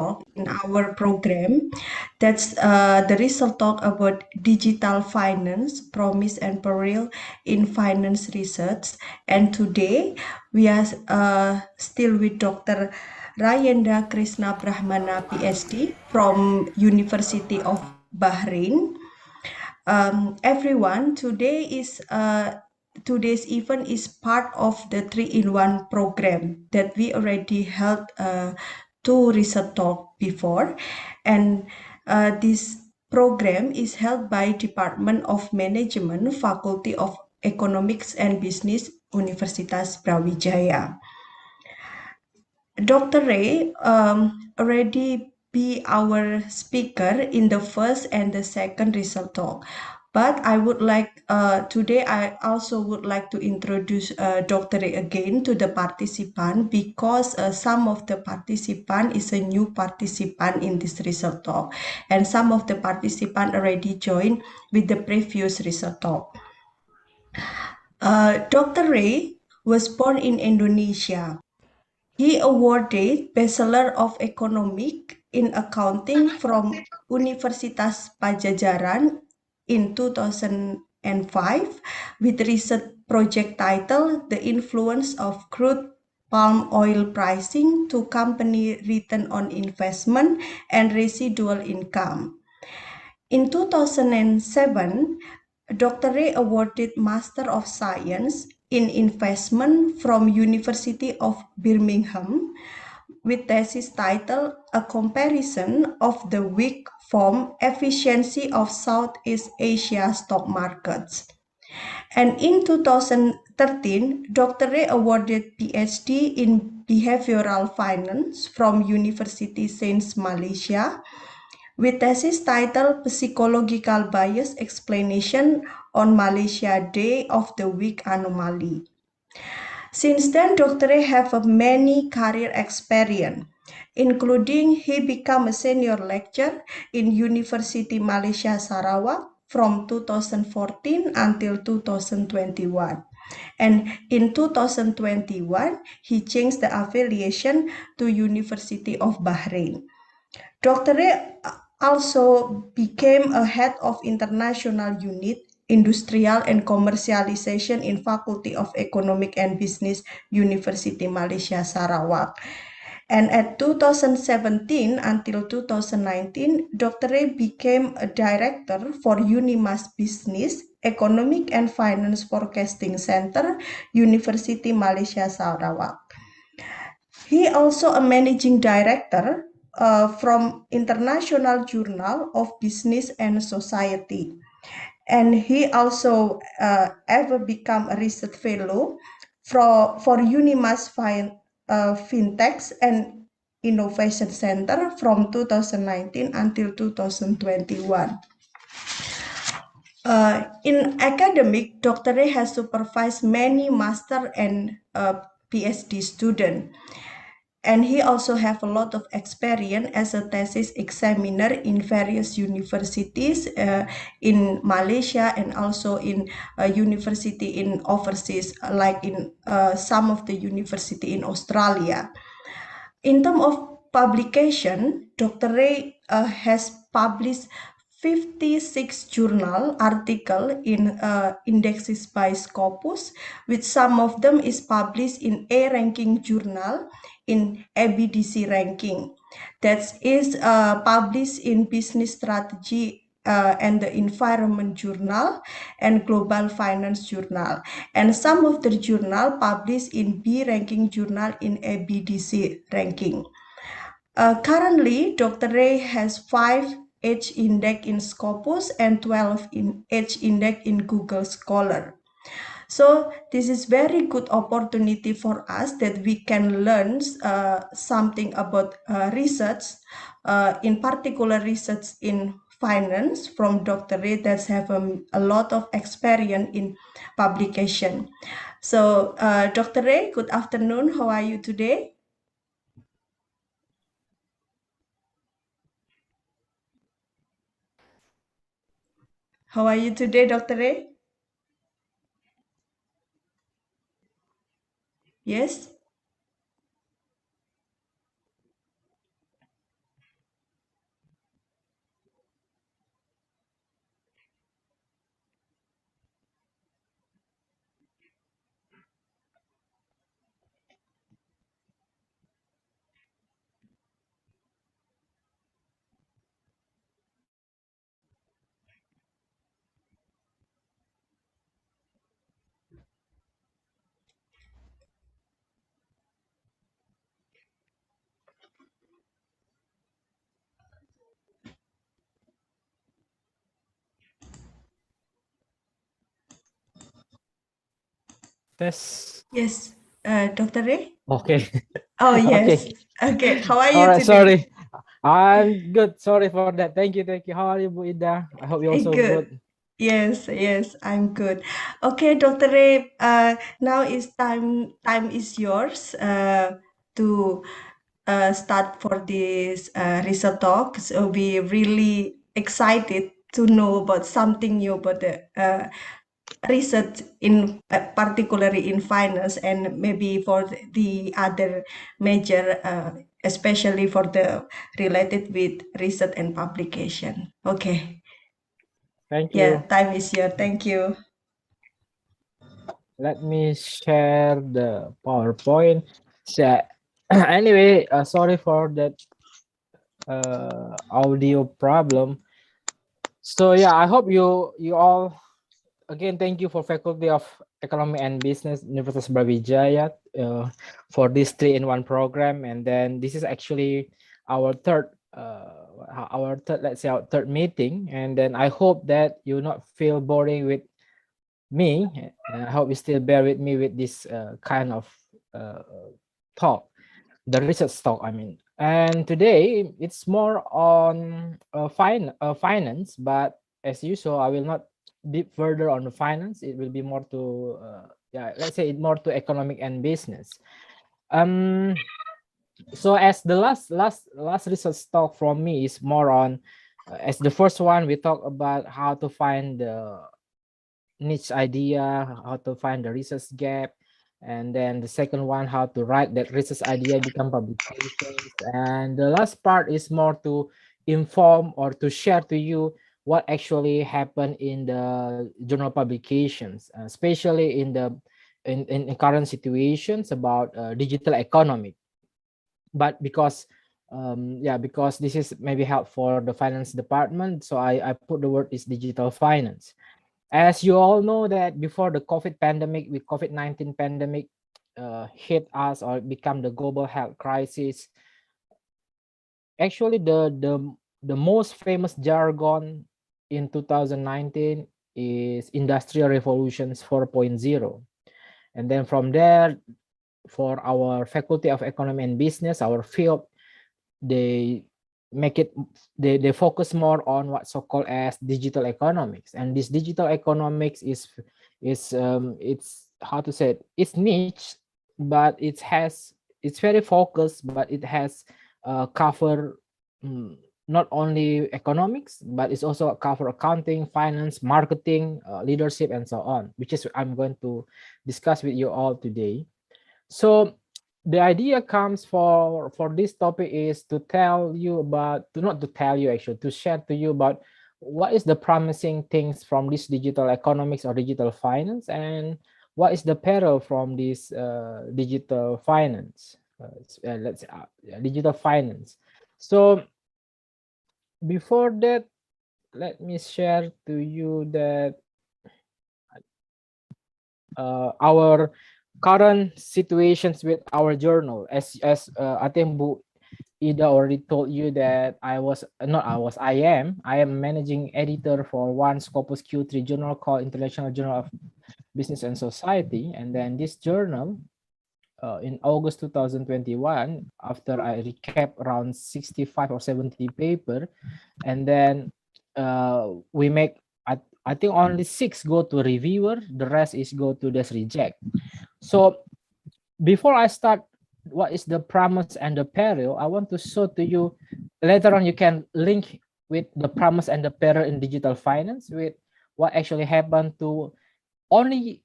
talk in our program. That's the result talk about digital finance, promise and peril in finance research. And today we are still with Dr. Rayendra Khresna Brahmana, Ph.D. from University of Bahrain. Everyone, today's event is part of the 3-in-1 program that we already held two research talk before, and this program is held by Department of Management, Faculty of Economics and Business, Universitas Brawijaya. Dr. Ray already be our speaker in the first and the second result talk. But I would like, today I also would like to introduce Dr. Ray again to the participant because some of the participant is a new participant in this result talk. And some of the participant already joined with the previous result talk. Dr. Ray was born in Indonesia. He awarded Bachelor of Economics in Accounting from Universitas Pajajaran in 2005 with research project title The Influence of Crude Palm Oil Pricing to Company Return on Investment and Residual Income. In 2007, Dr. Ray awarded Master of Science in Investment from University of Birmingham with thesis title A Comparison of the Weak Form Efficiency of Southeast Asia Stock Markets. And in 2013, Dr. Ray awarded Ph.D. in Behavioral Finance from University Sains Malaysia with thesis title Psychological Bias Explanation on Malaysia Day of the Week Anomaly. Since then, Dr. Ray have a many career experience, including he became a senior lecturer in University Malaysia Sarawak from 2014 until 2021. And in 2021, he changed the affiliation to University of Bahrain. Dr. Ray also became a head of international unit, industrial and commercialization in Faculty of Economic and Business, University Malaysia Sarawak. And at 2017 until 2019, Dr. Ray became a director for Unimas Business, Economic and Finance Forecasting Center, University Malaysia Sarawak. He also a managing director from International Journal of Business and Society. And he also ever become a research fellow for Unimas Fintechs and Innovation Center from 2019 until 2021. In academic, Dr. Ray has supervised many master and PhD students. And he also have a lot of experience as a thesis examiner in various universities in Malaysia and also in university in overseas, like in some of the university in Australia. In terms of publication, Dr. Ray has published 56 journal article in indexes by Scopus, which some of them is published in A ranking journal in ABDC ranking. That is published in Business Strategy and the Environment Journal and Global Finance Journal. And some of the journal published in B ranking journal in ABDC ranking. Currently, Dr. Ray has 5 H index in Scopus and 12 in H index in Google Scholar. So this is very good opportunity for us that we can learn something about research, in particular research in finance from Dr. Ray that have a lot of experience in publication. So Dr. Ray, good afternoon. How are you today? How are you today, Dr. Ray? Yes? Test. Yes, Dr. Ray? Okay. Oh, yes. Okay. Okay, how are All you right. today? Sorry. I'm good. Sorry for that. Thank you. Thank you. How are you, Bu Ida? I hope you're also Good. good. Yes, yes, I'm good. Okay, Dr. Ray, now is time is yours to start for this research talk. So we really excited to know about something new about the research in particularly in finance and maybe for the other major, especially for the related with research and publication. Okay. Thank Yeah, you. time is here. Thank you. Let me share the PowerPoint. So, anyway, sorry for that audio problem. So yeah, I hope you all again, thank you for Faculty of Economy and Business, University of Brawijaya, for this three-in-one program. And then this is actually our third, let's say our third meeting. And then I hope that you not feel boring with me. And I hope you still bear with me with this kind of uh, talk, the research talk, I mean. And today it's more on finance, but as usual, I will not deep further on the finance. It will be more to yeah, let's say it more to economic and business. Um, so as the last research talk from me is more on as the first one we talk about how to find the niche idea, how to find the research gap, and then the second one, how to write that research idea become publications, and the last part is more to inform or to share to you what actually happened in the journal publications, especially in the in current situations about digital economy. But because yeah, because this is maybe help for the finance department, so I put the word is digital finance. As you all know that before the COVID pandemic, with COVID-19 pandemic hit us or become the global health crisis, actually the most famous jargon in 2019 is Industrial Revolutions 4.0. And then from there, for our Faculty of Economy and Business, our field, they make it they focus more on what so called as digital economics, and this digital economics is it's how to say it, it's niche, but it's very focused, but it has cover mm, not only economics, but it's also cover accounting, finance, marketing, leadership, and so on, which is I'm going to discuss with you all today. So the idea comes for this topic is to tell you about, to not to tell you actually, to share to you about what is the promising things from this digital economics or digital finance, and what is the peril from this digital finance. Let's digital finance. So before that, let me share to you that our current situations with our journal. As I think Bu Ida already told you that I am managing editor for one Scopus Q3 journal called International Journal of Business and Society. And then this journal, in August 2021, after I recap around 65 or 70 paper, and then we make, I think only 6 go to reviewer, the rest is go to this reject. So before I start, what is the promise and the peril, I want to show to you, later on you can link with the promise and the peril in digital finance with what actually happened to only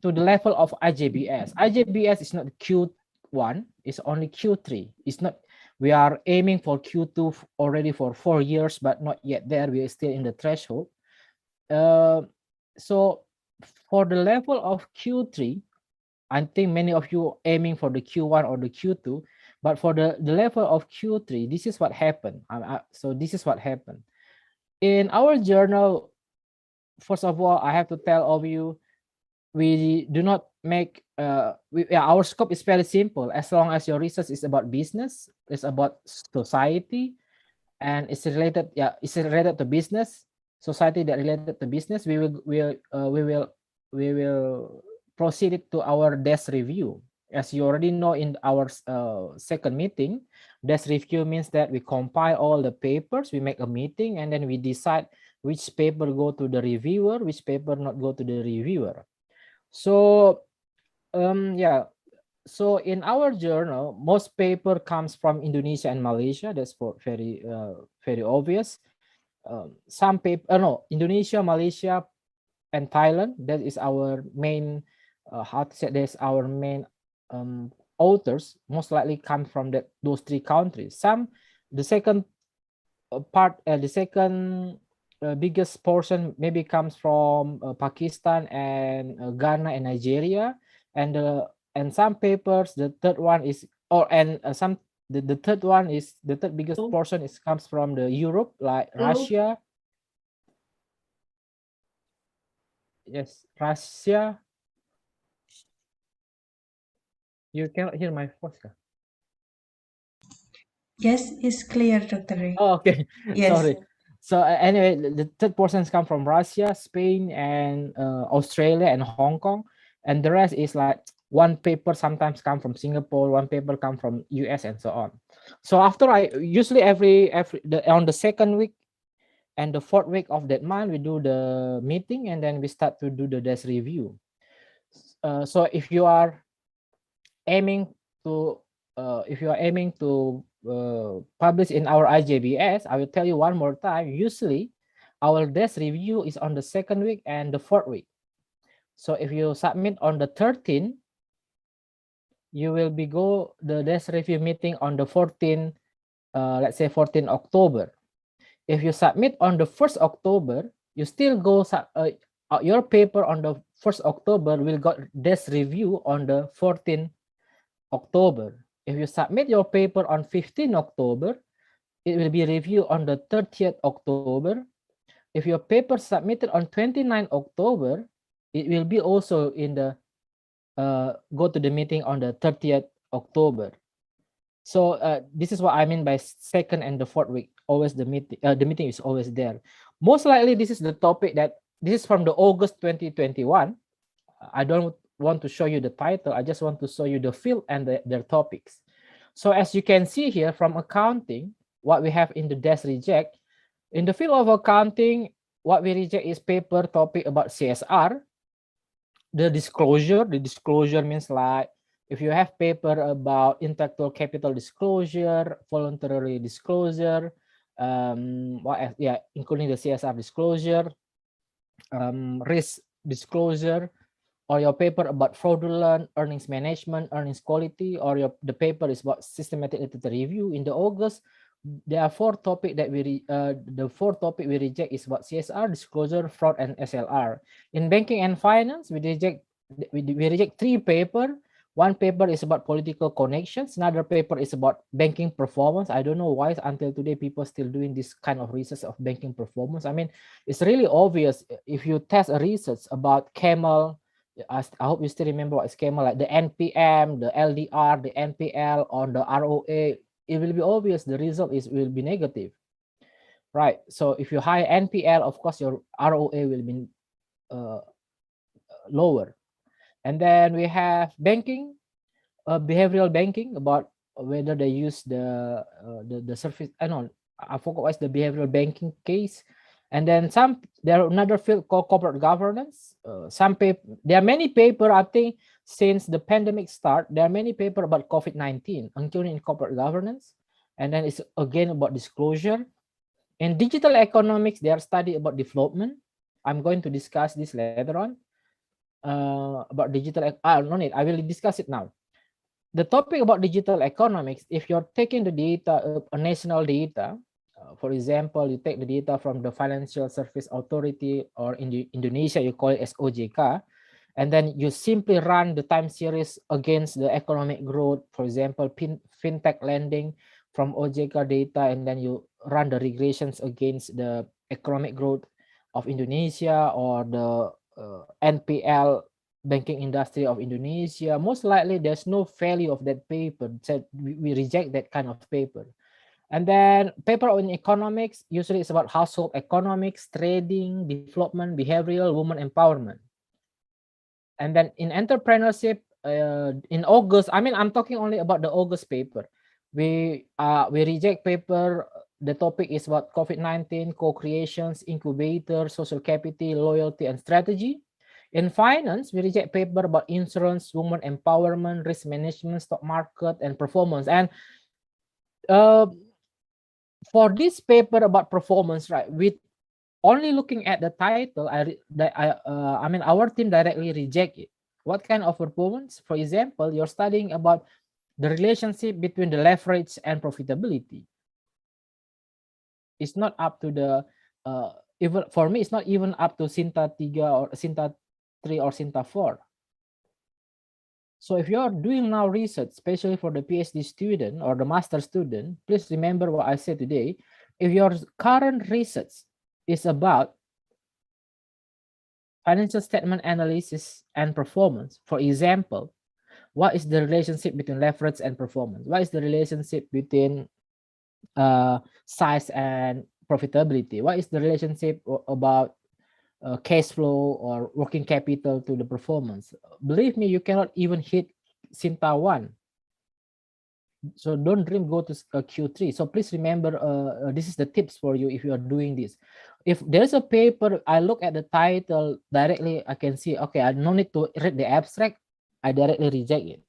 to the level of IJBS. IJBS is not Q1, it's only Q3. It's not, we are aiming for Q2 already for 4 years, but not yet there. We are still in the threshold. Uh, so for the level of Q3, I think many of you aiming for the Q1 or the Q2, but for the level of Q3, this is what happened. So this is what happened. In our journal, first of all, I have to tell all of you, we do not make, our scope is very simple. As long as your research is about business, it's about society, and it's related to business, society that related to business, we will proceeded to our desk review. As you already know, in our second meeting, desk review means that we compile all the papers, we make a meeting, and then we decide which paper go to the reviewer, which paper not go to the reviewer. So yeah, so in our journal, most paper comes from Indonesia and Malaysia. That's for very obvious. Some paper, no, Indonesia, Malaysia, and Thailand. That is our main, how to say, that's our main authors. Most likely come from those three countries. Some, the second the second biggest portion maybe comes from Pakistan and Ghana and Nigeria, and some papers. The third one is, or and some the third one is the third biggest portion is comes from the Europe, like Russia. Yes, Russia. You cannot hear my voice. Yes, it's clear, Dr. Ray. Oh, okay. Yes. Sorry. So anyway, the third portions come from Russia, Spain, and Australia and Hong Kong, and the rest is like one paper sometimes come from Singapore, one paper come from US, and so on. So after I usually on the second week and the fourth week of that month, we do the meeting, and then we start to do the desk review. So aiming to if you are aiming to publish in our IJBS, I will tell you one more time. Usually, our desk review is on the second week and the fourth week. So if you submit on the 13th, you will be go the desk review meeting on the 14th, let's say 14 October. If you submit on the 1st October, you still go your paper on the 1st October will got desk review on the 14th October. If you submit your paper on 15 October, it will be reviewed on the 30th October. If your paper submitted on 29 October, it will be also in the go to the meeting on the 30th October. So this is what I mean by second and the fourth week. Always the meeting is always there. Most likely, this is the topic that this is from the August 2021. I don't want to show you the title. I just want to show you the field and their topics. So as you can see here from accounting, what we have in the desk reject, in the field of accounting, what we reject is paper topic about CSR. The disclosure means like if you have paper about intellectual capital disclosure, voluntary disclosure, including the CSR disclosure, risk disclosure, or your paper about fraudulent earnings management, earnings quality, or the paper is about systematic literature review. In the August, there are four topics that the fourth topic we reject is about CSR, disclosure, fraud, and SLR. In banking and finance, we reject three paper. One paper is about political connections. Another paper is about banking performance. I don't know why until today people still doing this kind of research of banking performance. I mean, it's really obvious if you test a research about Camel. I hope you still remember what is Camel, like the NPM, the LDR, the NPL, or the ROA. It will be obvious the result will be negative, right? So if you hire NPL, of course your ROA will be lower. And then we have banking, behavioral banking, about whether they use the service. I forgot what's the behavioral banking case. And then there are another field called corporate governance. There are many paper, I think, since the pandemic start, there are many paper about COVID-19, including in corporate governance. And then it's again about disclosure. In digital economics, they are study about development. I'm going to discuss this later on. About digital, no need, I will discuss it now. The topic about digital economics, if you're taking the data, a national data, for example, you take the data from the Financial Service Authority, or in Indonesia, you call it as OJK, and then you simply run the time series against the economic growth, for example, fintech lending from OJK data, and then you run the regressions against the economic growth of Indonesia or the NPL banking industry of Indonesia. Most likely there's no value of that paper. So we reject that kind of paper. And then paper on economics, usually it's about household economics, trading, development, behavioral, women empowerment. And then in entrepreneurship, in August, I mean, I'm talking only about the August paper. We reject paper. The topic is about COVID-19, co-creations, incubator, social capital, loyalty, and strategy. In finance, we reject paper about insurance, women empowerment, risk management, stock market, and performance. And uh, for this paper about performance, right, with only looking at the title, I mean, our team directly reject it. What kind of performance? For example, you're studying about the relationship between the leverage and profitability. It's not up to the even for me. It's not even up to Sinta 3 or Sinta 3 or Sinta 4. So if you're doing now research, especially for the PhD student or the master student, please remember what I said today. If your current research is about financial statement analysis and performance, for example, what is the relationship between leverage and performance? What is the relationship between size and profitability? What is the relationship about cash flow or working capital to the performance? Believe me, you cannot even hit Sinta 1. So don't dream go to Q3. So please remember, this is the tips for you if you are doing this. If there's a paper, I look at the title directly, I can see, okay, I no need to read the abstract, I directly reject it.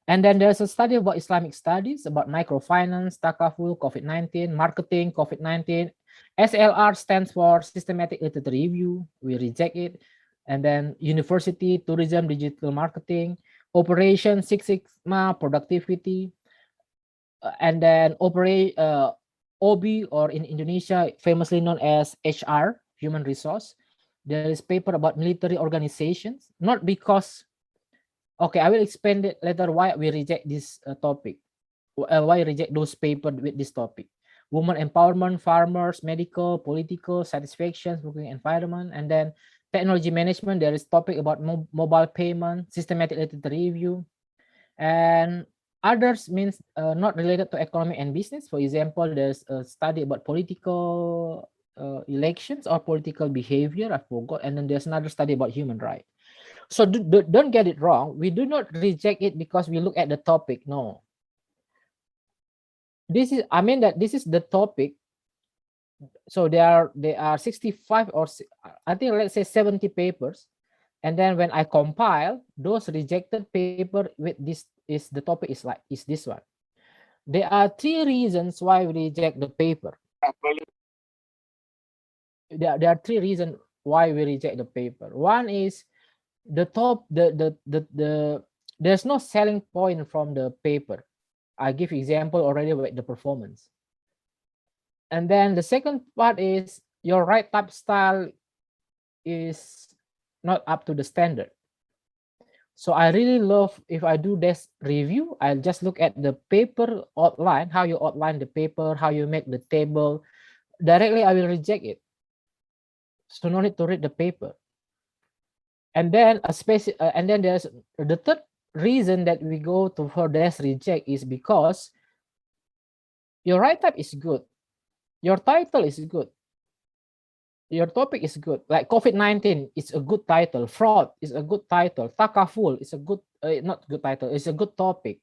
And then there's a study about Islamic studies, about microfinance, takaful, COVID-19, marketing, COVID-19. SLR stands for Systematic Literature Review. We reject it. And then university, tourism, digital marketing, operation, Six Sigma, productivity, and then OB, or in Indonesia, famously known as HR, human resource. There is paper about military organizations, not because, okay, I will explain it later why we reject this topic, why reject those paper with this topic. Women empowerment, farmers, medical, political, satisfaction, working environment, and then technology management. There is topic about mobile payment, systematic literature review, and others means not related to economy and business. For example, there's a study about political elections or political behavior, I forgot, and then there's another study about human rights. So don't get it wrong, we do not reject it because we look at the topic. No, this is, I mean, that this is the topic. So there are 65 or I think, let's say 70 papers, and then when I compile those rejected paper with this, is the topic is this one. There are three reasons why we reject the paper. There are three reasons why we reject the paper. One is the top the there's no selling point from the paper. I give example already with the performance. And then the second part is your write up style is not up to the standard. So I really love, if I do this review, I'll just look at the paper outline, how you outline the paper, how you make the table. Directly, I will reject it. So no need to read the paper. And then and then there's the third reason that we go to for this reject is because your write-up is good, your title is good, your topic is good. Like COVID-19 is a good title, fraud is a good title, takaful is a good, not good title, it's a good topic.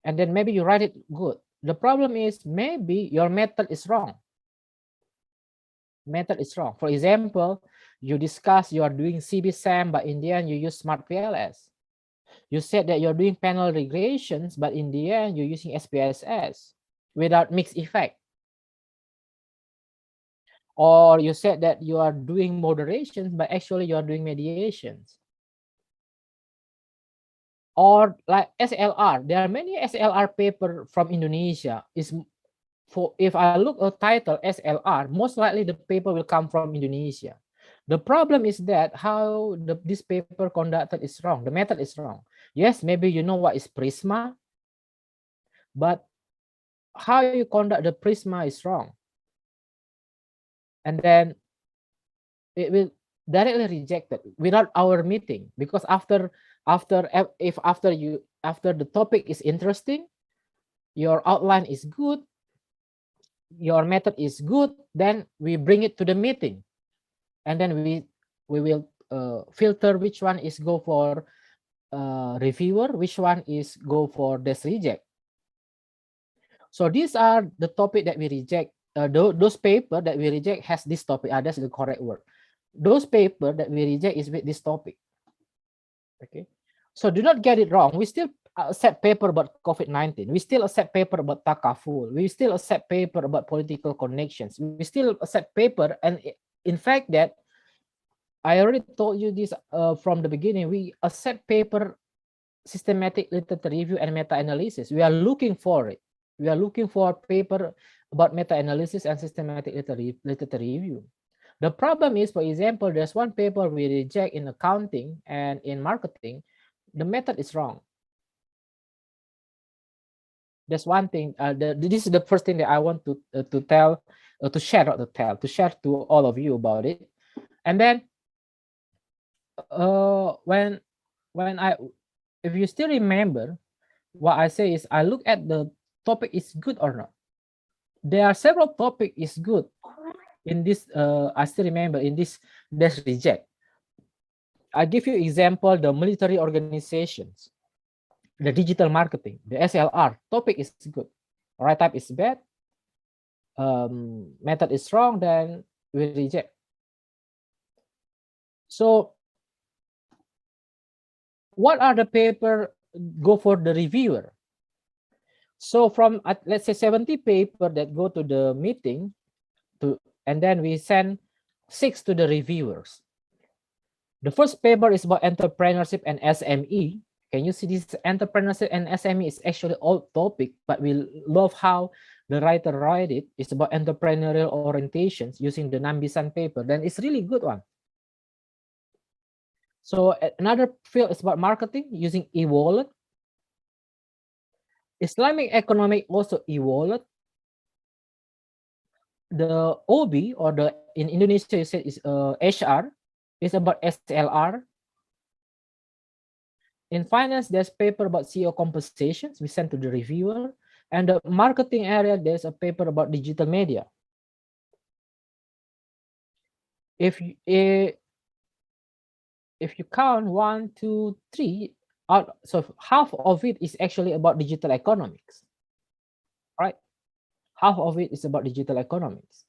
And then maybe you write it good. The problem is maybe your method is wrong. Method is wrong. For example, you discuss you are doing CB-SAM, but in the end you use Smart PLS. You said that you're doing panel regressions, but in the end you're using SPSS without mixed effect. Or you said that you are doing moderations, but actually you are doing mediations. Or like SLR, there are many SLR paper from Indonesia. Is for, if I look at title SLR, most likely the paper will come from Indonesia. The problem is that how this paper conducted is wrong. The method is wrong. Yes, maybe you know what is Prisma, but how you conduct the Prisma is wrong. And then it will directly rejected without our meeting, because after the topic is interesting, your outline is good, your method is good, then we bring it to the meeting, and then we will filter which one is go for reviewer, which one is go for this reject. So these are the topic that we reject. Those paper that we reject has this topic. That's the correct word. Those paper that we reject is with this topic. Okay. So do not get it wrong. We still accept paper about COVID-19. We still accept paper about takaful. We still accept paper about political connections. We still accept paper, and in fact that I already told you this from the beginning. We accept paper systematic literature review and meta-analysis. We are looking for it. We are looking for paper about meta-analysis and systematic literature review. The problem is, for example, there's one paper we reject in accounting and in marketing. The method is wrong. That's one thing. This is the first thing that I want to tell, to share, not to tell, to share to all of you about it. And then when I, if you still remember, what I say is I look at the topic is good or not. There are several topic is good in this. I still remember in this reject. I give you example the military organizations, the digital marketing, the SLR topic is good, right type is bad, method is wrong, then we reject. So what are the paper go for the reviewer? So from let's say 70 paper that go to the meeting, and then we send 6 to the reviewers. The first paper is about entrepreneurship and SME. Can you see this entrepreneurship and SME is actually old topic, but we love how the writer write it. It's about entrepreneurial orientations using the Nambisan paper. Then it's really good one. So another field is about marketing using e-wallet. Islamic economic also e-wallet. The OB, or the in Indonesia you said is HR, is about SLR. In finance, there's paper about CEO compensations we sent to the reviewer. And the marketing area, there's a paper about digital media. If you count 1, 2, 3, out, so half of it is actually about digital economics, right? Half of it is about digital economics.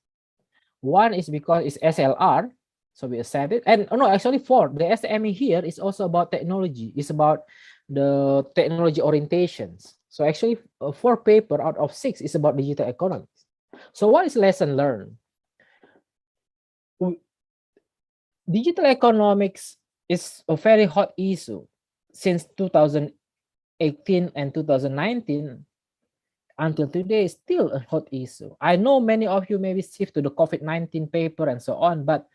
One is because it's SLR, so we accept it. And no, actually 4. The SME here is also about technology. It's about the technology orientations. So actually 4 paper out of 6 is about digital economics. So what is lesson learned? Digital economics is a very hot issue since 2018 and 2019 until today, is still a hot issue. I know many of you maybe shift to the COVID-19 paper and so on, but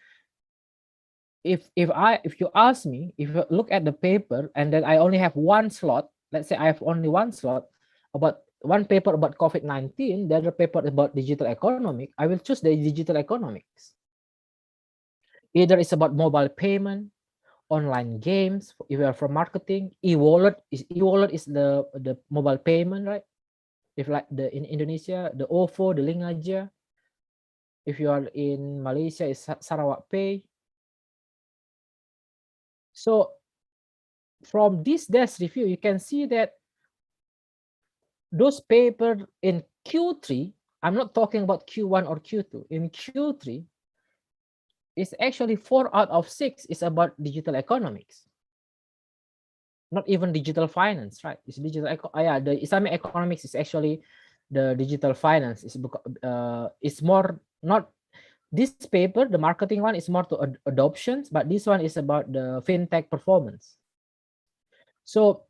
if you ask me, if you look at the paper and then I only have one slot, let's say I have only one slot about one paper about COVID-19, the other paper about digital economic, I will choose the digital economics. Either it's about mobile payment, online games, if you are from marketing, e-wallet is the mobile payment, right? If like in Indonesia, the OVO, the Link Aja. If you are in Malaysia, it's Sarawak Pay. So from this desk review, you can see that those papers in Q3, I'm not talking about Q1 or Q2, in Q3, it's actually 4 out of 6 is about digital economics. Not even digital finance, right? It's digital, yeah, the Islamic economics is actually the digital finance. It's more, not this paper, the marketing one is more to adoptions, but this one is about the fintech performance. So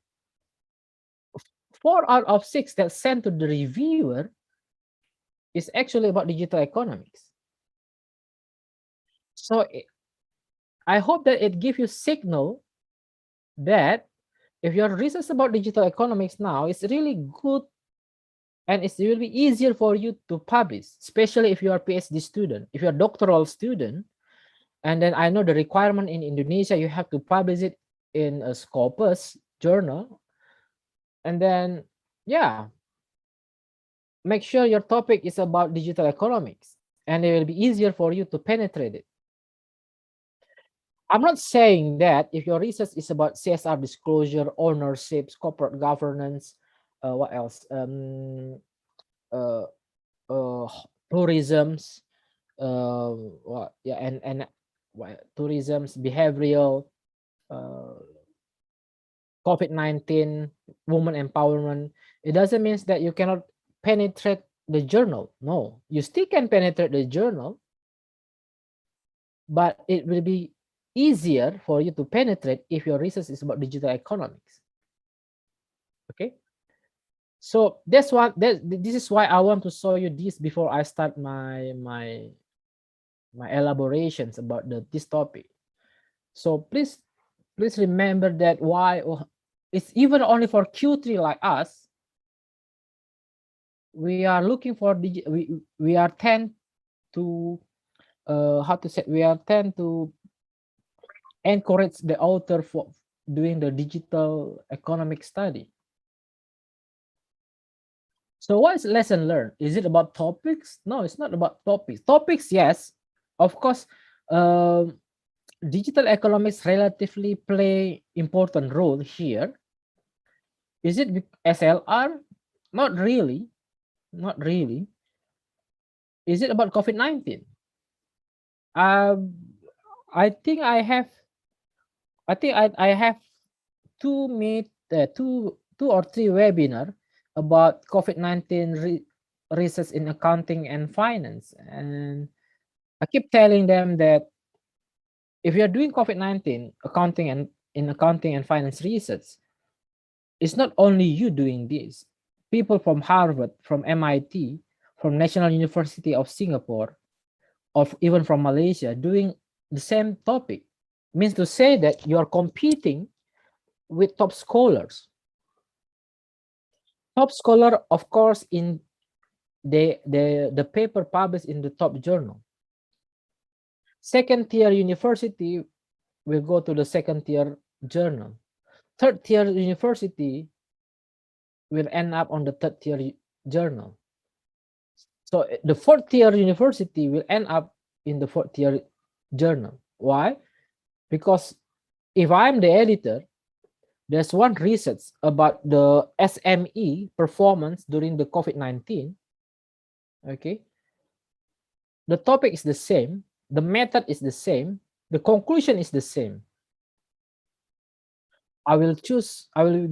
4 out of 6 that sent to the reviewer is actually about digital economics. So I hope that it gives you signal that if your research about digital economics now, it's really good and it will be easier for you to publish, especially if you are a PhD student. If you're a doctoral student, and then I know the requirement in Indonesia, you have to publish it in a Scopus journal. And then, yeah, make sure your topic is about digital economics, and it will be easier for you to penetrate it. I'm not saying that if your research is about CSR disclosure, ownerships, corporate governance, what else? Uh, uh, tourisms, what, yeah, and what, tourism's behavioral, uh, COVID-19, woman empowerment. It doesn't mean that you cannot penetrate the journal. No, you still can penetrate the journal, but it will be easier for you to penetrate if your research is about digital economics. Okay, so that's what this is why I want to show you this before I start my elaborations about this topic. So please remember that why it's even only for Q3 like us, we are looking for we are tend to how to say, we are tend to encourage the author for doing the digital economic study. So what is lesson learned? Is it about topics? No, it's not about topics. Topics, yes, of course. um, Digital economics relatively play important role here. Is it SLR? Not really. Not really. Is it about COVID-19? Um, I think I have. I think I have two or three webinar about COVID-19 research in accounting and finance, and I keep telling them that if you're doing COVID-19 accounting and in accounting and finance research, it's not only you doing this. People from Harvard, from MIT, from National University of Singapore, or even from Malaysia doing the same topic. Means to say that you are competing with top scholars. Top scholar, of course, in the paper published in the top journal. Second tier university will go to the second tier journal. Third tier university will end up on the third tier journal. So the fourth tier university will end up in the fourth tier journal. Why? Because if I'm the editor, there's one research about the SME performance during the COVID-19. Okay. The topic is the same. The method is the same. The conclusion is the same. I will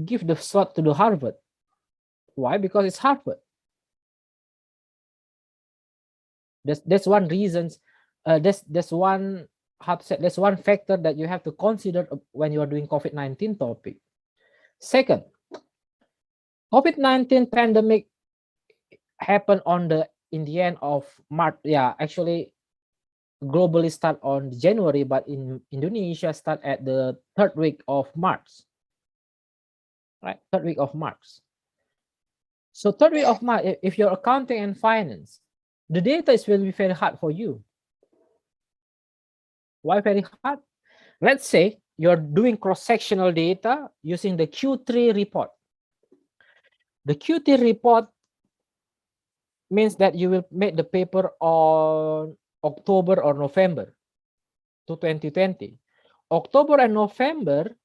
give the slot to the Harvard. Why? Because it's Harvard. That's one reasons. That's one, how to say, that's one factor that you have to consider when you are doing COVID-19 topic. Second, COVID-19 pandemic happened in the end of March. Yeah, actually globally start on January, but in Indonesia start at the third week of March. Right, third week of March. So third week of March, if you're accounting and finance, the data will be very hard for you. Why very hard? Let's say you're doing cross-sectional data using the Q3 report. The Q3 report means that you will make the paper on October or November 2020. October and November,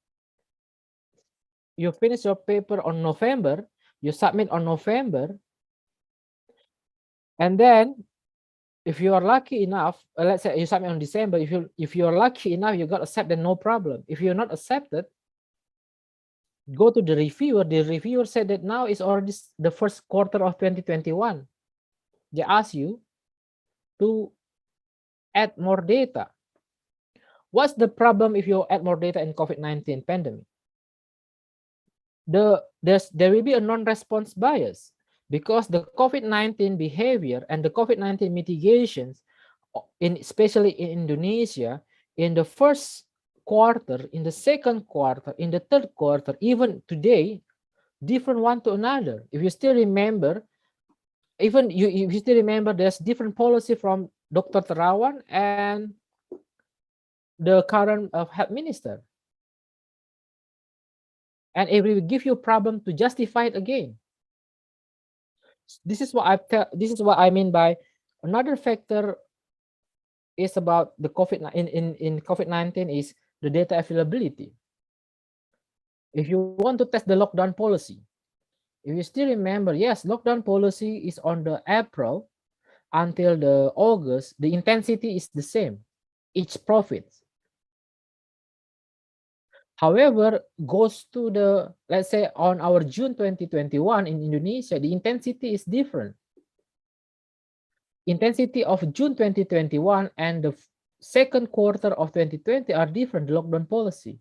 you finish your paper on November, you submit on November, and then if you are lucky enough, let's say you submit on December, if you are lucky enough, you got accepted, no problem. If you're not accepted, go to the reviewer. The reviewer said that now is already the first quarter of 2021. They ask you to add more data. What's the problem if you add more data in COVID-19 pandemic? There will be a non-response bias because the COVID-19 behavior and the COVID-19 mitigations, especially in Indonesia, in the first quarter, in the second quarter, in the third quarter, even today, different one to another. If you still remember, if you still remember, there's different policy from Dr. Terawan and the current health minister. And it will give you a problem to justify it again. This is what I mean by another factor is about the COVID in COVID-19 is the data availability. If you want to test the lockdown policy, if you still remember, yes, lockdown policy is on the April until the August, the intensity is the same, each profit. However, goes to the, let's say on our June 2021 in Indonesia, the intensity is different. Intensity of June 2021 and the second quarter of 2020 are different, the lockdown policy.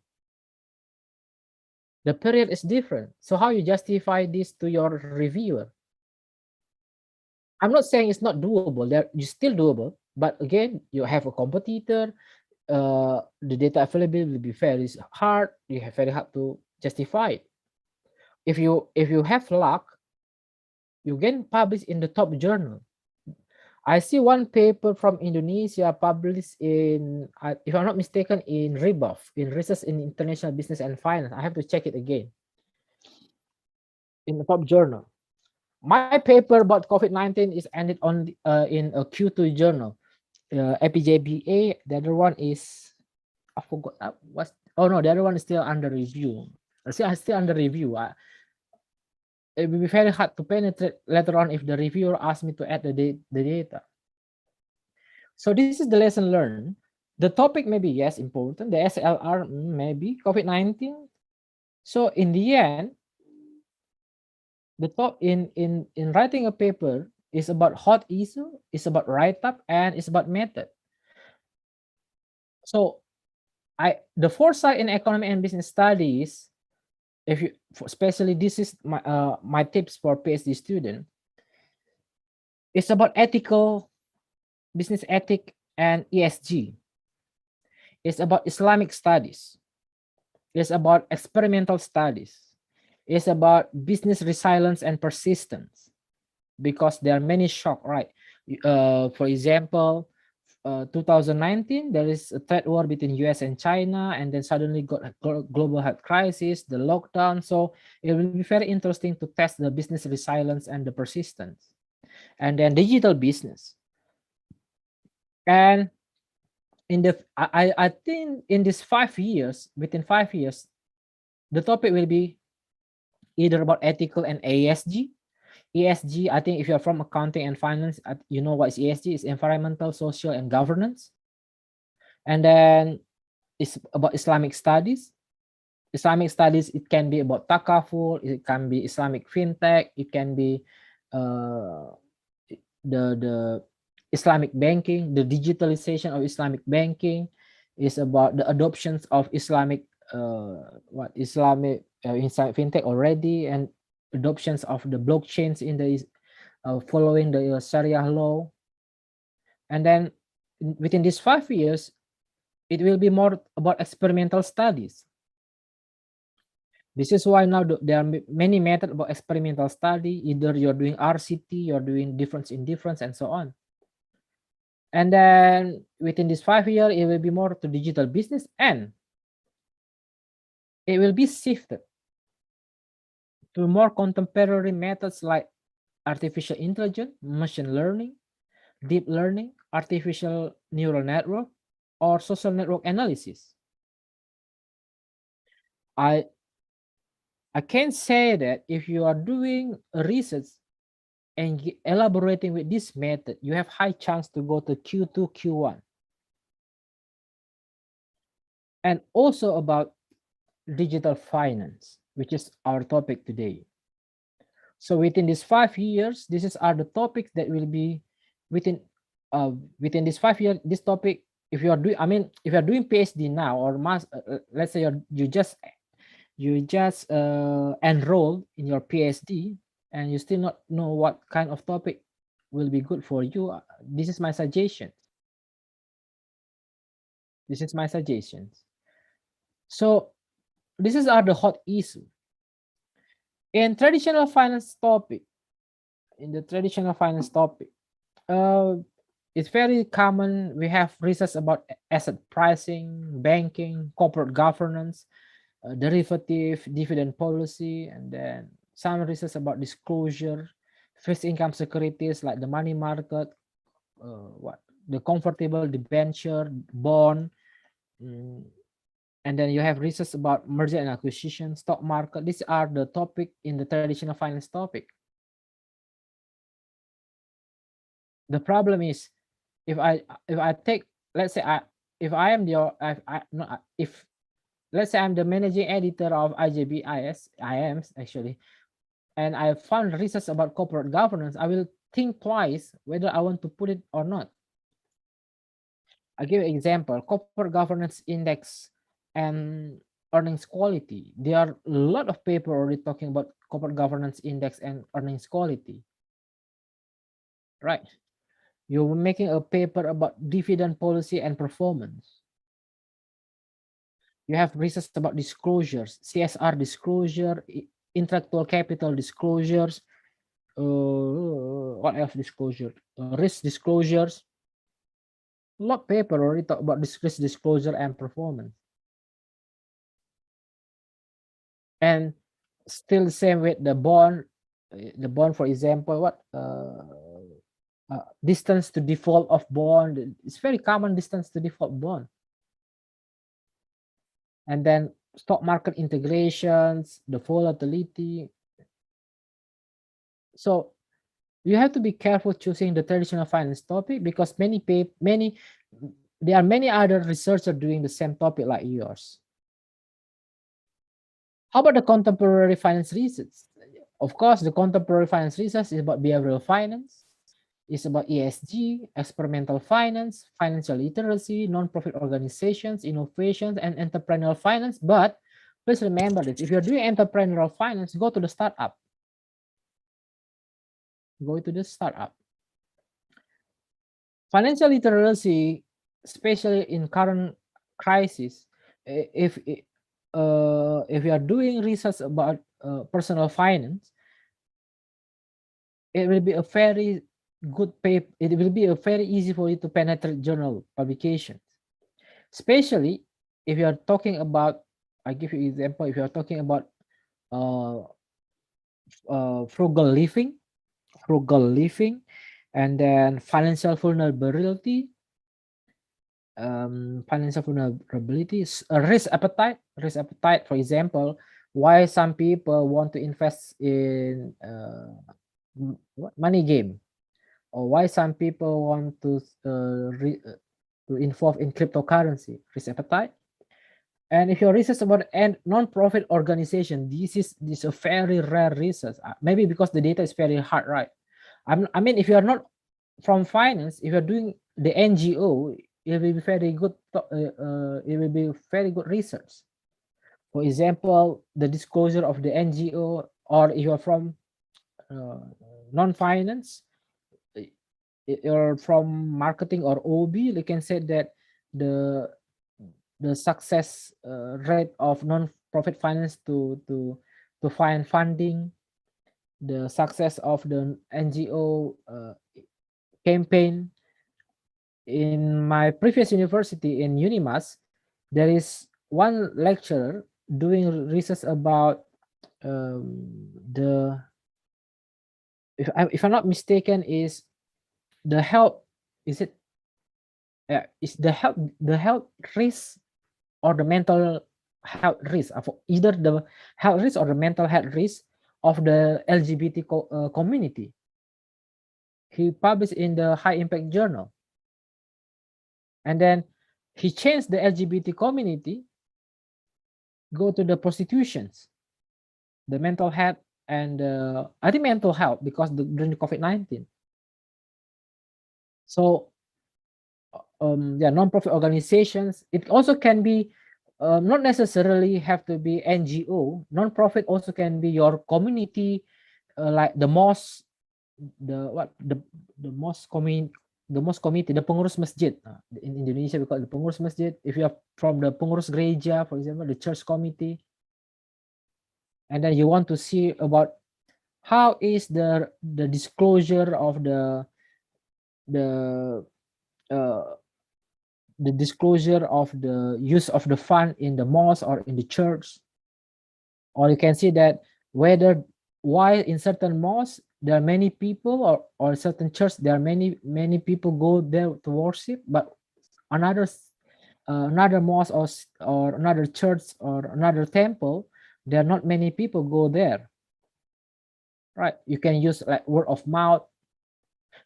The period is different. So how you justify this to your reviewer? I'm not saying it's not doable. It's still doable, but again, you have a competitor. The data availability will be very hard. You have very hard to justify it. If you have luck, you can publish in the top journal. I see one paper from Indonesia published in, if I'm not mistaken, in Rebuff, in Research in International Business and Finance. I have to check it again. In the top journal. My paper about COVID-19 is ended on in a Q2 journal, APJBA. The other one is, I forgot what's. Oh no, the other one is still under review. Still under review. It will be very hard to penetrate later on if the reviewer asks me to add the data. So this is the lesson learned. The topic may be, yes, important. The SLR maybe COVID-19. So in the end, the top in writing a paper is about hot issue, it's about write-up, and it's about method. So the foresight in economy and business studies, if you, especially this is my tips for PhD student, it's about ethical, business ethic, and ESG. It's about Islamic studies. It's about experimental studies. It's about business resilience and persistence, because there are many shocks, right? For example, 2019, there is a trade war between US and China, and then suddenly got a global health crisis, the lockdown. So it will be very interesting to test the business resilience and the persistence. And then digital business. And in the, I think in this 5 years, within 5 years, the topic will be either about ethical and ESG. ESG, I think if you're from accounting and finance, you know what is ESG, is environmental, social, and governance. And then it's about Islamic studies. Islamic studies, it can be about takaful, it can be Islamic fintech, it can be the Islamic banking, the digitalization of Islamic banking, is about the adoptions of Islamic Islamic fintech already, and adoptions of the blockchains in the following the Sharia law. And then within these 5 years, it will be more about experimental studies. This is why now there are many methods about experimental study. Either you're doing RCT, you're doing difference in difference, and so on. And then within this 5 years, it will be more to digital business, and it will be shifted to more contemporary methods like artificial intelligence, machine learning, deep learning, artificial neural network, or social network analysis. I can say that if you are doing research and elaborating with this method, you have high chance to go to Q2, Q1. And also about digital finance, which is our topic today. So within these 5 years, this are the topics that will be within this 5 years. This topic, if you are doing, if you are doing PhD now, or let's say you just enrolled in your PhD and you still not know what kind of topic will be good for you, this is my suggestion. This is my suggestions. So these are the hot issue. In traditional finance topic, it's very common. We have research about asset pricing, banking, corporate governance, derivative, dividend policy, and then some research about disclosure, fixed income securities like the money market, the convertible debenture, bond, And then you have research about merger and acquisition, stock market. These are the topic in the traditional finance topic. The problem is if I take, let's say if I am the I no, if let's say I'm the managing editor of IJBIS, IAMS actually, and I found research about corporate governance, I will think twice whether I want to put it or not. I'll give an example: corporate governance index and earnings quality. There are a lot of paper already talking about corporate governance index and earnings quality, right? You're making a paper about dividend policy and performance. You have research about disclosures, CSR disclosure, intellectual capital disclosures, what else disclosure, risk disclosures. A lot of paper already talk about this risk disclosure and performance. And still the same with the bond, for example, what distance to default of bond. It's very common, distance to default bond. And then stock market integrations, the volatility. So you have to be careful choosing the traditional finance topic, because there are many other researchers doing the same topic like yours. How about the contemporary finance research? Of course, the contemporary finance research is about behavioral finance. It's about ESG, experimental finance, financial literacy, non-profit organizations, innovations, and entrepreneurial finance. But please remember this: if you're doing entrepreneurial finance, go to the startup. Go to the startup. Financial literacy, especially in current crisis, if you are doing research about personal finance, it will be a very good paper. It will be a very easy for you to penetrate journal publications, especially if you are talking about. I give you an example. If you are talking about uh, frugal living, and then financial vulnerability, risk appetite. For example, why some people want to invest in money game, or why some people want to involve in cryptocurrency. Risk appetite. And if your research about non-profit organization, this is a very rare research. Maybe because the data is very hard, right? I mean, if you are not from finance, if you're doing the NGO, it will be very good. It will be very good research. For example, the disclosure of the NGO, or if you're from non-finance, or from marketing or OB, you can say that the the success rate of non-profit finance to find funding, the success of the NGO campaign. In my previous university in Unimas, there is one lecturer doing research about the, if I'm not mistaken, is the health, is it is the health risk or the mental health risk of either the health risk or the mental health risk of the LGBT community. He published in the high impact journal, and then he changed the LGBT community, go to the prostitutions, the mental health, and I think mental health, because during the COVID-19. So yeah, non-profit organizations. It also can be not necessarily have to be NGO. Non-profit also can be your community, like the mosque, the mosque community, the pengurus masjid. In Indonesia, we call it the pengurus masjid. If you are from the pengurus gereja, for example, the church committee, and then you want to see about how is the disclosure of the uh, the disclosure of the use of the fund in the mosque or in the church. Or you can see that whether why in certain mosques there are many people, or certain church there are many people go there to worship, but another another mosque or another church or another temple, there are not many people go there, right? You can use like word of mouth.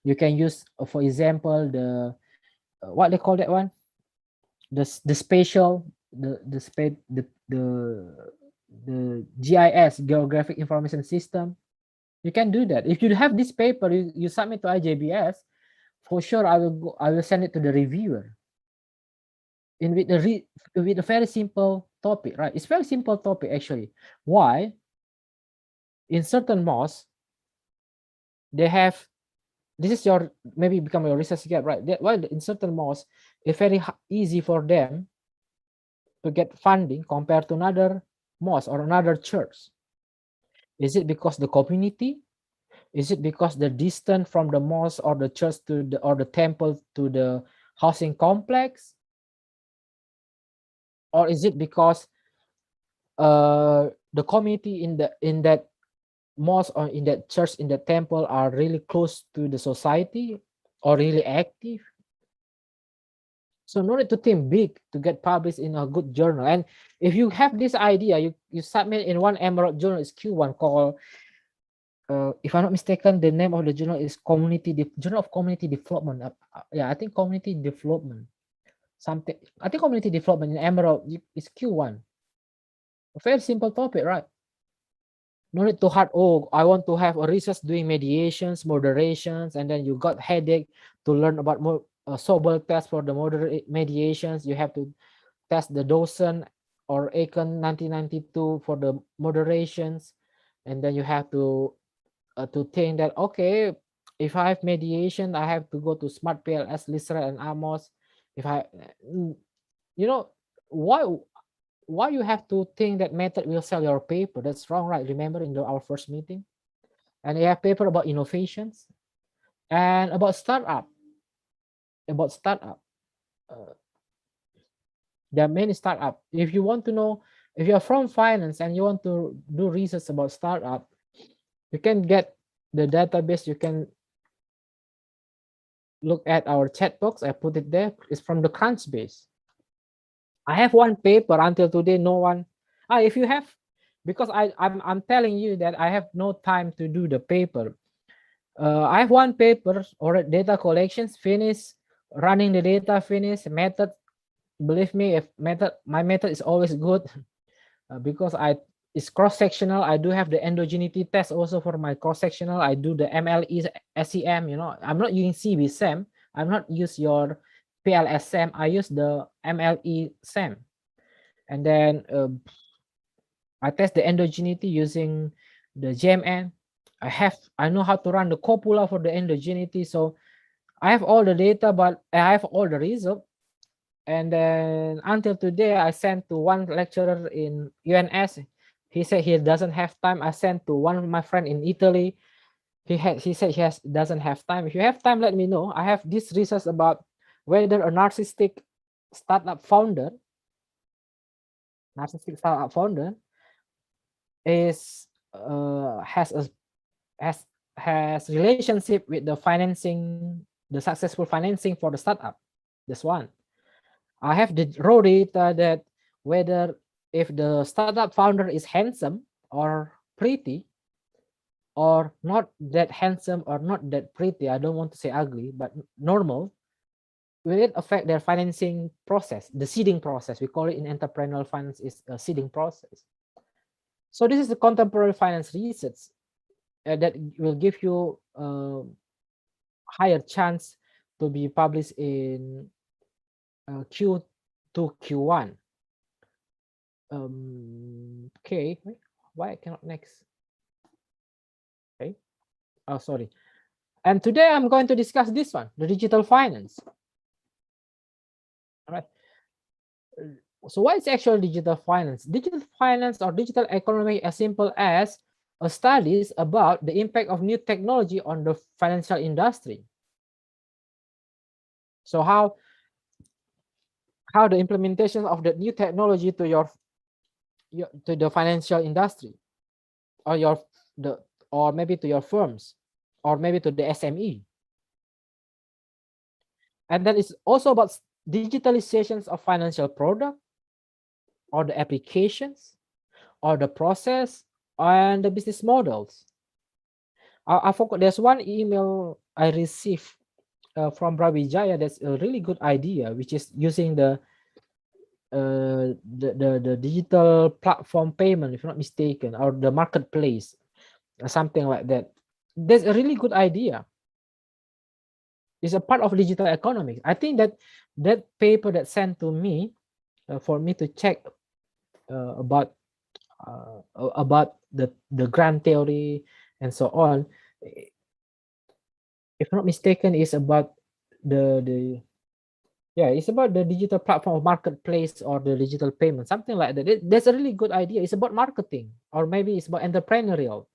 You can use, for example, the what they call that one, the spatial, the spa- the GIS, geographic information system. You can do that. If you have this paper, you submit to IJBS, for sure I will send it to the reviewer in with a very simple topic, right? It's very simple topic actually. Why? In certain mosques, they have, this is your maybe become your research gap, right? Why in certain mosques it's very easy for them to get funding compared to another mosque or another church. Is it because the community? Is it because the distance from the mosque or the church to the or the temple to the housing complex? Or is it because the community in that mosque or in that church in the temple are really close to the society or really active? So no need to think big to get published in a good journal. And if you have this idea, you submit in one emerald journal, is Q1 called, if I'm not mistaken, the name of the journal is Journal of Community Development. Yeah, I think Community Development. Something. I think Community Development in emerald is Q1. A very simple topic, right? No need to hard. Oh, I want to have a research doing mediations, moderations, and then you got headache to learn about more Sobel test for the moderate mediations. You have to test the Dawson or Aiken 1992 for the moderations, and then you have to think that, okay, if I have mediation, I have to go to Smart PLS, Lisra, and Amos. If I, you know, why why you have to think that method will sell your paper? That's wrong, right? Remember in our first meeting, and you have paper about innovations and about startup. About startup, uh, there are many startup. If you want to know, if you are from finance and you want to do research about startup, you can get the database. You can look at our chat box. I put it there. It's from the Crunchbase. I have one paper until today. No one. If you have, because I'm telling you that I have no time to do the paper. I have one paper or data collections finished, running the data finished, method. Believe me, if method, my method is always good because it's cross sectional. I do have the endogeneity test also for my cross sectional. I do the MLE SEM. I'm not using CB SEM. I'm not use your PLS SEM. I use the MLE SEM, and then I test the endogeneity using the JMN. I know how to run the copula for the endogeneity. So I have all the data, but I have all the result. And then until today, I sent to one lecturer in UNS. He said he doesn't have time. I sent to one of my friend in Italy. He said doesn't have time. If you have time, let me know. I have this research about whether a startup founder, narcissistic startup founder, is has a has has relationship with the financing, the successful financing for the startup. This one. I have the raw data that whether if the startup founder is handsome or pretty or not that handsome or not that pretty, I don't want to say ugly, but normal, will it affect their financing process, the seeding process? We call it in entrepreneurial finance is a seeding process. So this is the contemporary finance research that will give you higher chance to be published in Q2, Q1. Okay, why I cannot next? Okay, oh sorry. And today I'm going to discuss this one, the digital finance. All right. So what is actually digital finance? Digital finance or digital economy as simple as a studies about the impact of new technology on the financial industry. So how the implementation of the new technology to your to the financial industry or the or maybe to your firms or maybe to the SME. And then it's also about digitalizations of financial product or the applications or the process and the business models. I forgot there's one email I received from Brawijaya that's a really good idea, which is using the digital platform payment, if I'm not mistaken, or the marketplace, or something like that. That's a really good idea. It's a part of digital economics. I think that that paper that sent to me for me to check about the grand theory and so on, if I'm not mistaken, is about the yeah, it's about the digital platform of marketplace or the digital payment, something like that. That's a really good idea. It's about marketing, or maybe it's about entrepreneurial.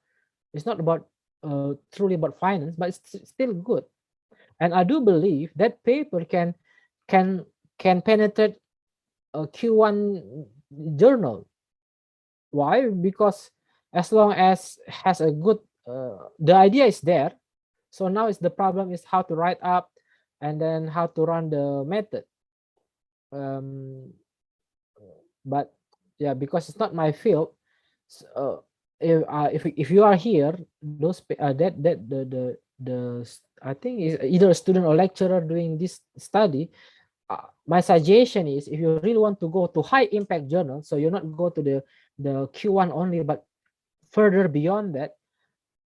It's not about truly about finance, but it's still good. And I do believe that paper can can penetrate a Q1 journal. Why? Because as long as has a good the idea is there. So now is the problem is how to write up and then how to run the method. Um, but yeah, because it's not my field. If you are here, that I think is either a student or lecturer doing this study. My suggestion is if you really want to go to high impact journal, so you're not go to the Q1 only, but further beyond that,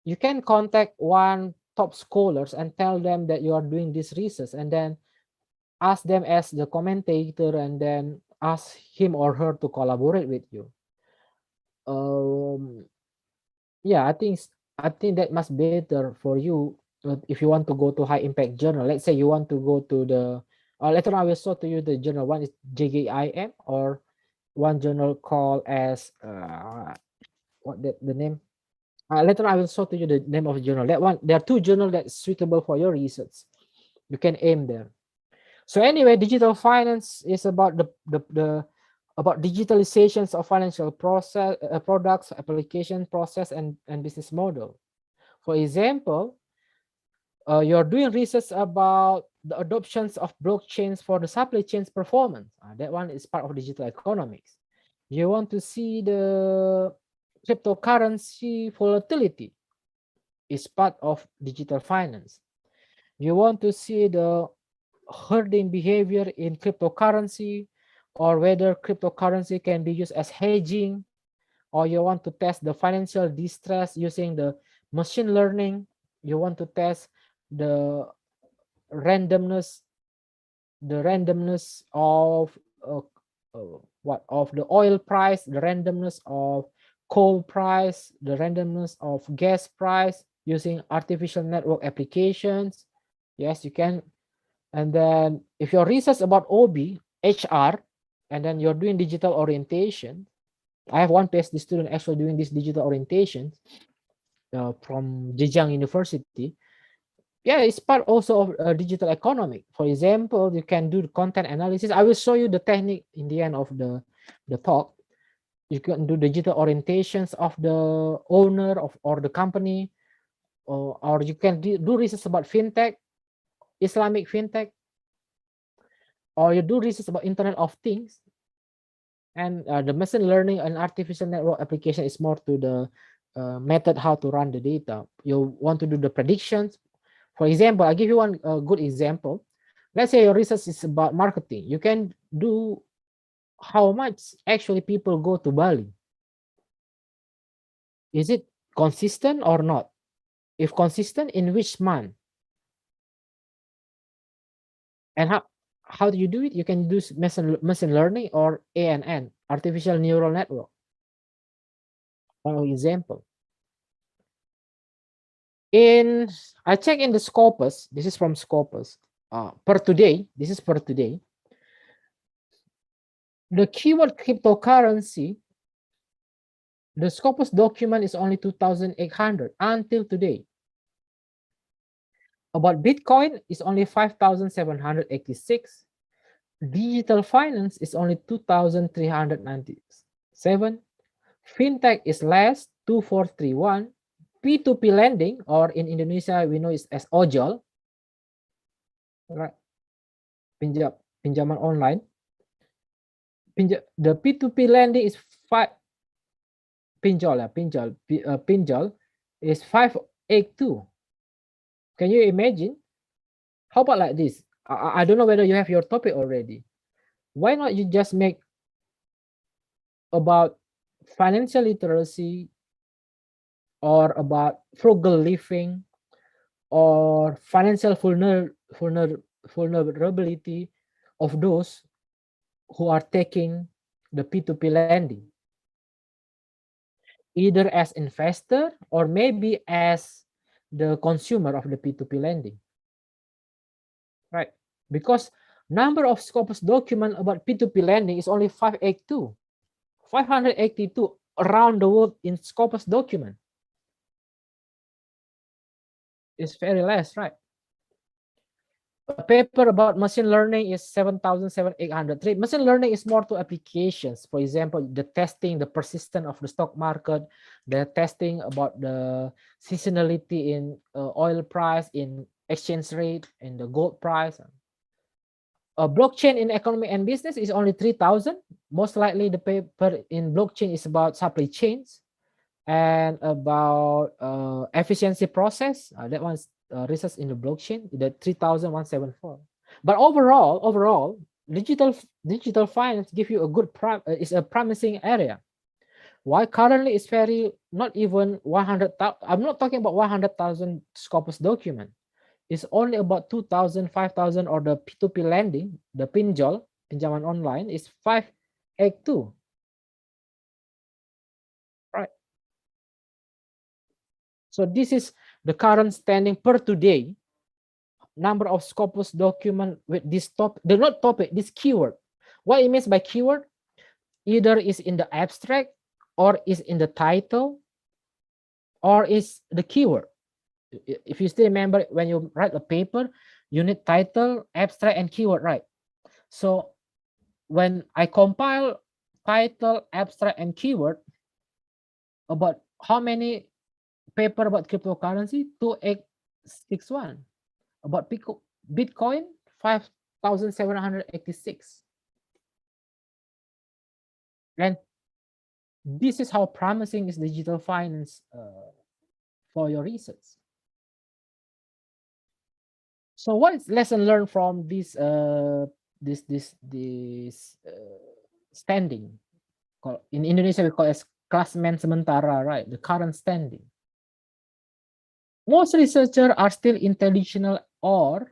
you can contact one top scholars and tell them that you are doing this research, and then ask them as the commentator, and then ask him or her to collaborate with you. Um, yeah, I think that must better for you if you want to go to high impact journal. Let's say you want to go to the later on I will show to you the journal. One is JGIM, or one journal called as what the name. Later I will show to you the name of the journal. That one, there are two journals that's suitable for your research. You can aim there. So anyway, digital finance is about the about digitalizations of financial process products, application process, and business model. For example, you're doing research about the adoptions of blockchains for the supply chains performance. That one is part of digital economics. You want to see the cryptocurrency volatility, is part of digital finance. You want to see the herding behavior in cryptocurrency, or whether cryptocurrency can be used as hedging, or you want to test the financial distress using the machine learning. You want to test the randomness of what of the oil price, the randomness of coal price, the randomness of gas price using artificial network applications. Yes, you can. And then if your research about OB, HR, and then you're doing digital orientation, I have one PhD student actually doing this digital orientation from Zhejiang University. Yeah, it's part also of digital economic. For example, you can do the content analysis. I will show you the technique in the end of the talk. You can do digital orientations of the owner of or the company, or you can do research about fintech, Islamic fintech, or you do research about Internet of Things. And the machine learning and artificial network application is more to the method how to run the data. You want to do the predictions. For example, I'll give you one good example. Let's say your research is about marketing. You can do how much actually people go to Bali. Is it consistent or not? If consistent, in which month? And how do you do it? You can do machine learning or ANN, artificial neural network. For example, I check in the Scopus. This is from Scopus. Per today, this is per today. The keyword cryptocurrency, the Scopus document is only 2,800 until today. About Bitcoin is only 5,786. Digital finance is only 2,397. Fintech is less, 2,431. P2P lending, or in Indonesia we know it as ojol, right? Pinjam. pinjaman online. The P2P lending is pinjol is 582. Can you imagine? How about like this? I don't know whether you have your topic already. Why not you just make about financial literacy or about frugal living or financial vulnerability of those who are taking the P2P lending, either as investor or maybe as the consumer of the P2P lending, right? Because number of Scopus document about P2P lending is only 582, 582 around the world in Scopus document. It's very less, right? A paper about machine learning is 7,803. Machine learning is more to applications. For example, the testing, the persistence of the stock market, the testing about the seasonality in oil price, in exchange rate, in the gold price. A blockchain in economy and business is only 3,000. Most likely the paper in blockchain is about supply chains and about efficiency process. That one's research in the blockchain, the 3,174. But overall, digital finance give you a good is a promising area. Why currently it's very not even 100,000. I'm not talking about 100,000 Scopus document. It's only about 2,000, 5,000, or the P2P lending, the pinjaman online is 582. Right. So this is the current standing per today number of Scopus document with this topic, the not topic, this keyword. What it means by keyword, either is in the abstract or is in the title or is the keyword. If you still remember, when you write a paper, you need title, abstract, and keyword, right? So when I compile title, abstract, and keyword about how many paper about cryptocurrency, 2861. About Bitcoin, 5,786. And this is how promising is digital finance for your research. So what is lesson learned from this standing? In Indonesia, we call it as klasmen sementara, right? The current standing. Most researchers are still in traditional or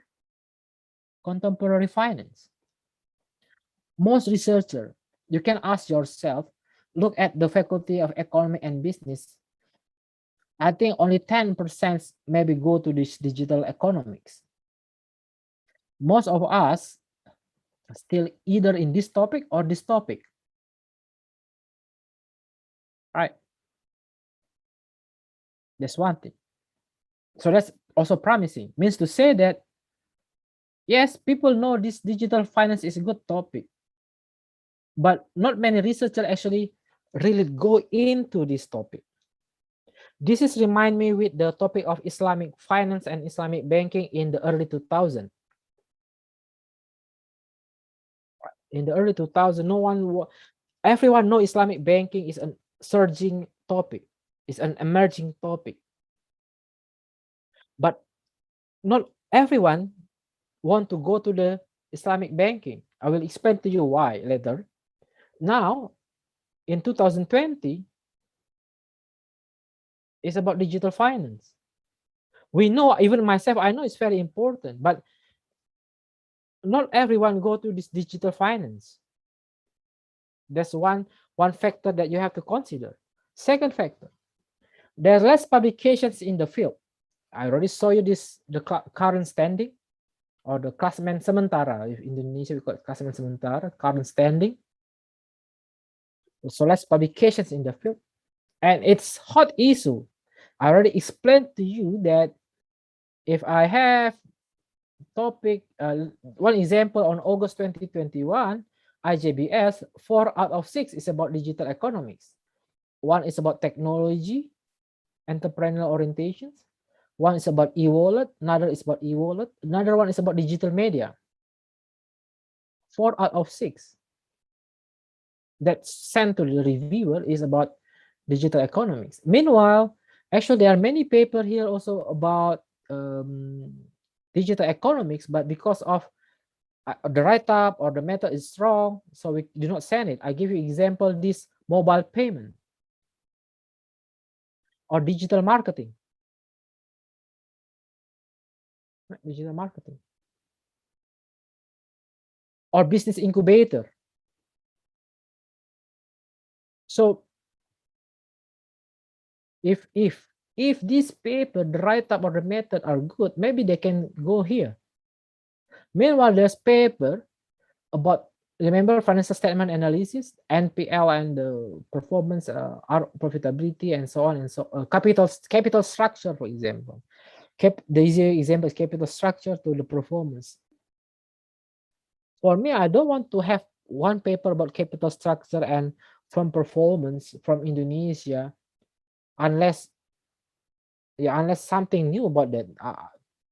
contemporary finance. Most researchers, you can ask yourself, look at the faculty of economy and business. I think only 10% maybe go to this digital economics. Most of us still either in this topic or this topic. Right. That's one thing. So that's also promising. Means to say that, yes, people know this digital finance is a good topic, but not many researchers actually really go into this topic. This is remind me with the topic of Islamic finance and Islamic banking in the early 2000s. In the early 2000s, everyone know Islamic banking is a surging topic, is an emerging topic. But not everyone want to go to the Islamic banking. I will explain to you why later. Now, in 2020, it's about digital finance. We know, even myself, I know it's very important, but not everyone go to this digital finance. That's one factor that you have to consider. Second factor, there's less publications in the field. I already saw you the current standing or the klasmen sementara. In Indonesia, we call it klasmen sementara, current standing. So less publications in the field. And it's hot issue. I already explained to you that if I have topic, one example on August 2021, IJBS, 4 out of 6 is about digital economics. One is about technology, entrepreneurial orientations. One is about e-wallet, another is about e-wallet, another one is about digital media. 4 out of 6 that sent to the reviewer is about digital economics. Meanwhile, actually, there are many papers here also about digital economics, but because of the write-up or the method is wrong, so we do not send it. I give you example, this mobile payment or digital marketing. Digital marketing or business incubator. So if this paper, the write-up or the method are good, maybe they can go here. Meanwhile, there's paper about, remember, financial statement analysis, NPL, and the performance, profitability, and so on and so capital structure, for example. The easier example is capital structure to the performance. For me, I don't want to have one paper about capital structure and from performance from Indonesia, unless something new about that.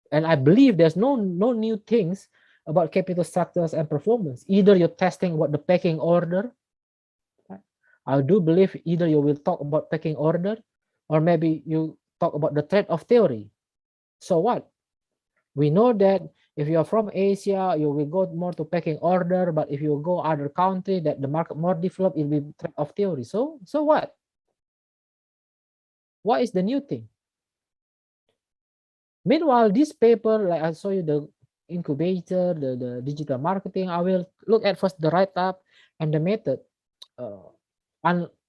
And I believe there's no new things about capital structures and performance. Either you're testing about the pecking order. I do believe either you will talk about pecking order, or maybe you talk about the trade-off theory. So what? We know that if you are from Asia, you will go more to pecking order, but if you go other country that the market more developed, it will be trade-off theory. So what? What is the new thing? Meanwhile, this paper, like I show you the incubator, the digital marketing, I will look at first the write-up and the method.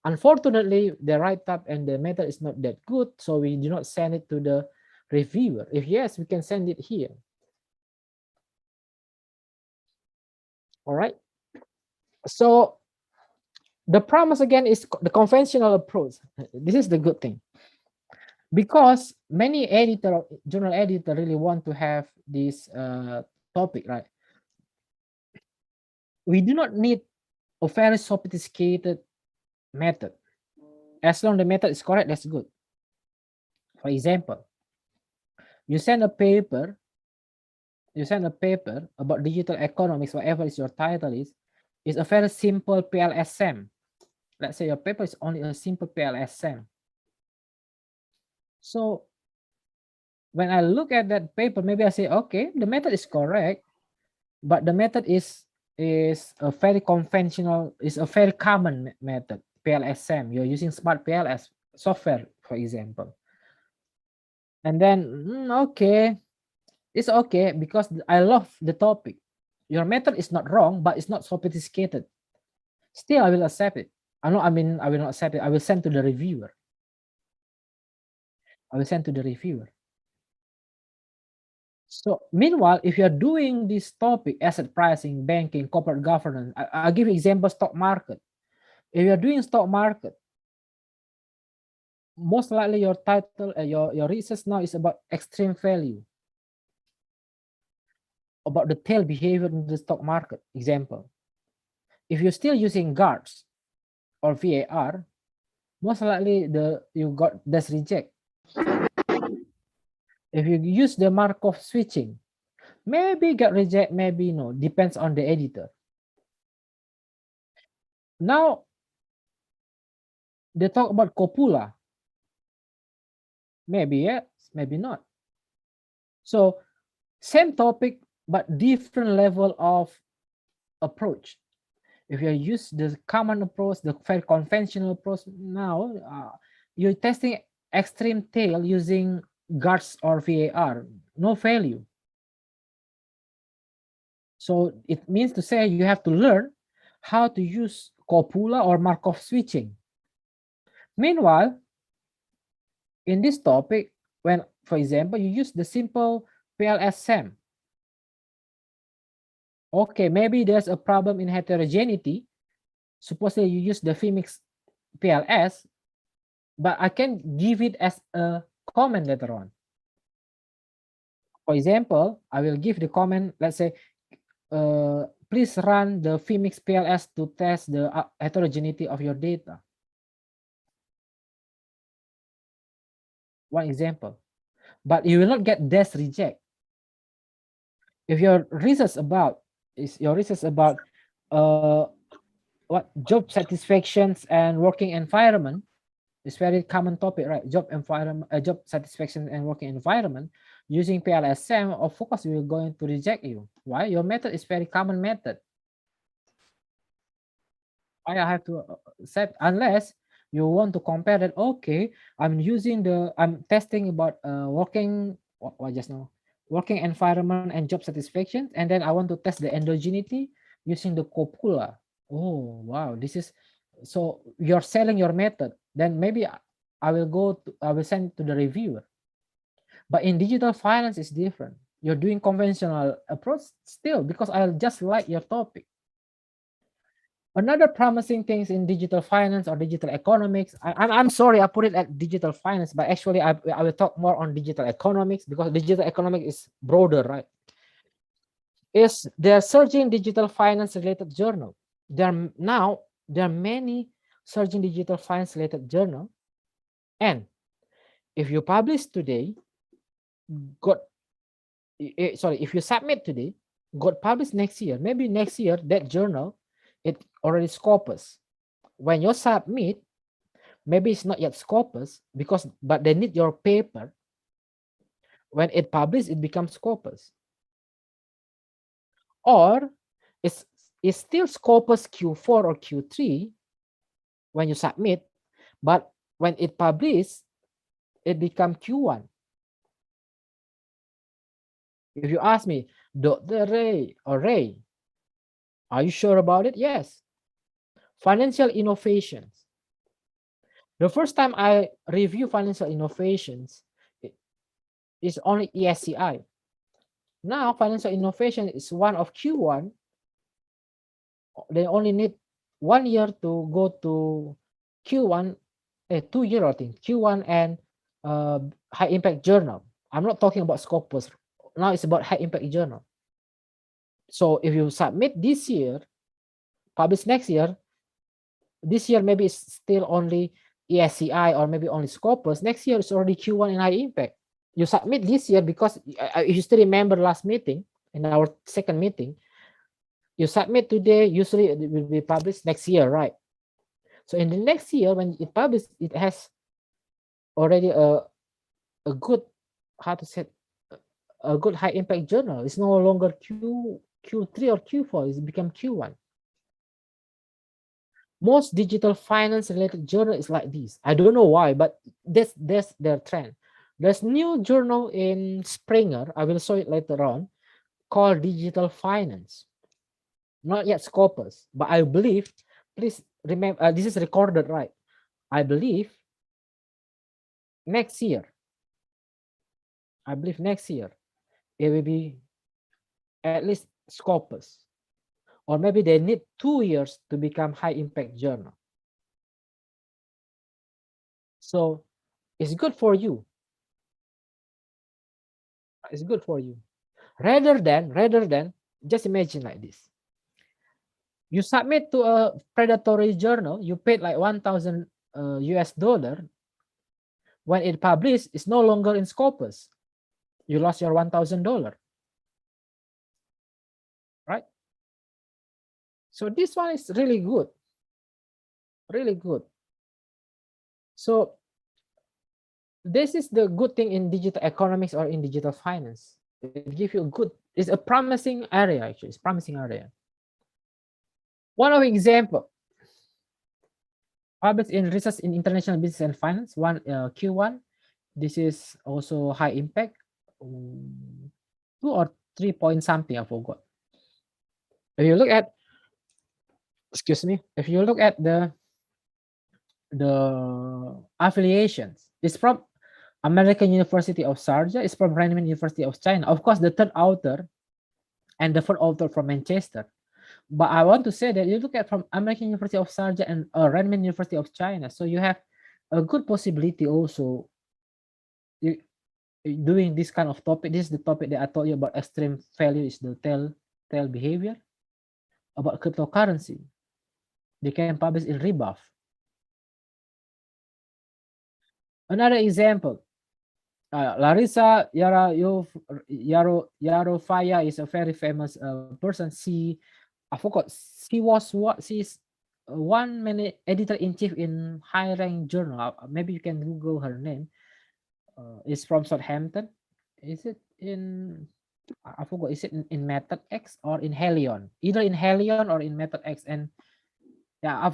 Unfortunately, the write-up and the method is not that good, so we do not send it to the reviewer. If yes, we can send it here. All right. So the promise again is the conventional approach. This is the good thing, because many journal editor really want to have this topic, right? We do not need a very sophisticated method. As long the method is correct, that's good. For example, you send a paper about digital economics, whatever is your title is a very simple PLSM. Let's say your paper is only a simple PLSM. So when I look at that paper, maybe I say, okay, the method is correct, but the method is a very conventional, is a very common method, PLSM. You're using smart PLS software, for example. And then, okay, it's okay because I love the topic. Your method is not wrong, but it's not sophisticated. Still, I will accept it. I will not accept it. I will send to the reviewer. So meanwhile, if you're doing this topic, asset pricing, banking, corporate governance, I'll give you example, stock market. If you're doing stock market, most likely your title, your research now is about extreme value, about the tail behavior in the stock market. Example, if you're still using guards or VAR, most likely you got this reject. If you use the Markov switching, maybe get reject, maybe no, depends on the editor. Now, they talk about copula. Maybe yes, maybe not. So, same topic, but different level of approach. If you use the common approach, the very conventional approach, now you're testing extreme tail using guards or VAR, no value. So it means to say you have to learn how to use copula or Markov switching. Meanwhile, in this topic, when, for example, you use the simple PLSM, okay, maybe there's a problem in heterogeneity. Supposedly you use the Phoenix PLS, but I can give it as a comment later on. For example, I will give the comment, let's say, please run the Phoenix PLS to test the heterogeneity of your data. One example. But you will not get this reject. If your research about is your research about uh, what job satisfactions and working environment. It's very common topic, right? Job environment, job satisfaction and working environment. Using PLSM, of course, we will going to reject you. Why? Your method is very common method. I have to accept unless you want to compare that. Okay, I'm testing about what just now, working environment and job satisfaction, and then I want to test the endogeneity using the copula. Oh wow, this is so you're selling your method. Then maybe I will send it to the reviewer. But in digital finance is different. You're doing conventional approach still because I just like your topic. Another promising things in digital finance or digital economics. I'm sorry I put it at digital finance, but actually I will talk more on digital economics because digital economics is broader, right? Is there surging digital finance related journal. There are many surging digital finance related journal, and if you publish today, got if you submit today, got published next year. Maybe next year that journal it already scopus. When you submit, maybe it's not yet Scopus because but they need your paper. When it published, it becomes Scopus. Or it's still Scopus Q4 or Q3 when you submit, but when it published, it become Q1. If you ask me, Dr. Ray, are you sure about it? Yes. Financial innovations. The first time I review financial innovations is only ESCI. Now, financial innovation is one of Q1. They only need 1 year to go to Q1, 2 year I think, Q1 and high impact journal. I'm not talking about Scopus. Now it's about high impact journal. So if you submit this year, publish next year, this year maybe it's still only ESCI or maybe only Scopus. Next year it's already Q1 and high impact. You submit this year because if you still remember last meeting, in our second meeting, you submit today, usually it will be published next year, right? So in the next year, when it published, it has already a good, how to say, a good high impact journal. It's no longer Q3 or Q4. It's become Q1. Most digital finance related journal is like this. I don't know why, but that's their trend. There's new journal in Springer. I will show it later on, called Digital Finance. Not yet Scopus, but I believe. Please remember, this is recorded, right? I believe next year. I believe next year it will be at least Scopus, or maybe they need 2 years to become high impact journal. So it's good for you. It's good for you. Rather than just imagine like this. You submit to a predatory journal, you paid like 1,000 US dollar. When it published, it's no longer in Scopus. You lost your $1,000, right? So this one is really good, really good. So this is the good thing in digital economics or in digital finance. It gives you a good, it's a promising area actually, it's promising area. One of example, published in research in international business and finance, Q1. This is also high impact, 2 or 3 point something, I forgot. If you look at, excuse me, if you look at the affiliations, it's from American University of Sharjah, it's from Renmin University of China. Of course, the third author and the fourth author from Manchester. But I want to say that you look at from American University of Sharjah and Renmin University of China, so you have a good possibility also doing this kind of topic. This is the topic that I told you about extreme value is the tell behavior. About cryptocurrency, they can publish in Rebuff. Another example, Larissa Yarofaya is a very famous person. I forgot. She was what? She's one minute editor-in-chief in high-rank journal. Maybe you can Google her name. It's from Southampton. Is it in? I forgot. Is it in Method X or in Helion? Either in Helion or in Method X. And yeah,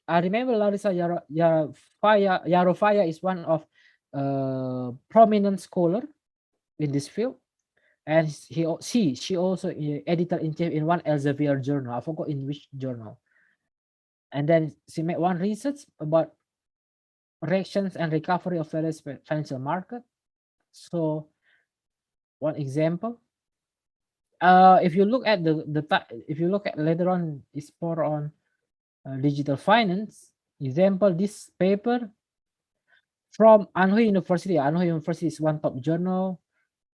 I remember Larissa Yarofaya is one of prominent scholar in this field, and she also editor-in-chief in one Elsevier journal. I forgot in which journal. And then she made one research about reactions and recovery of various financial market. So one example, if you look at if you look at later on, it's more on digital finance. Example, this paper from Anhui University. Anhui University is one top journal.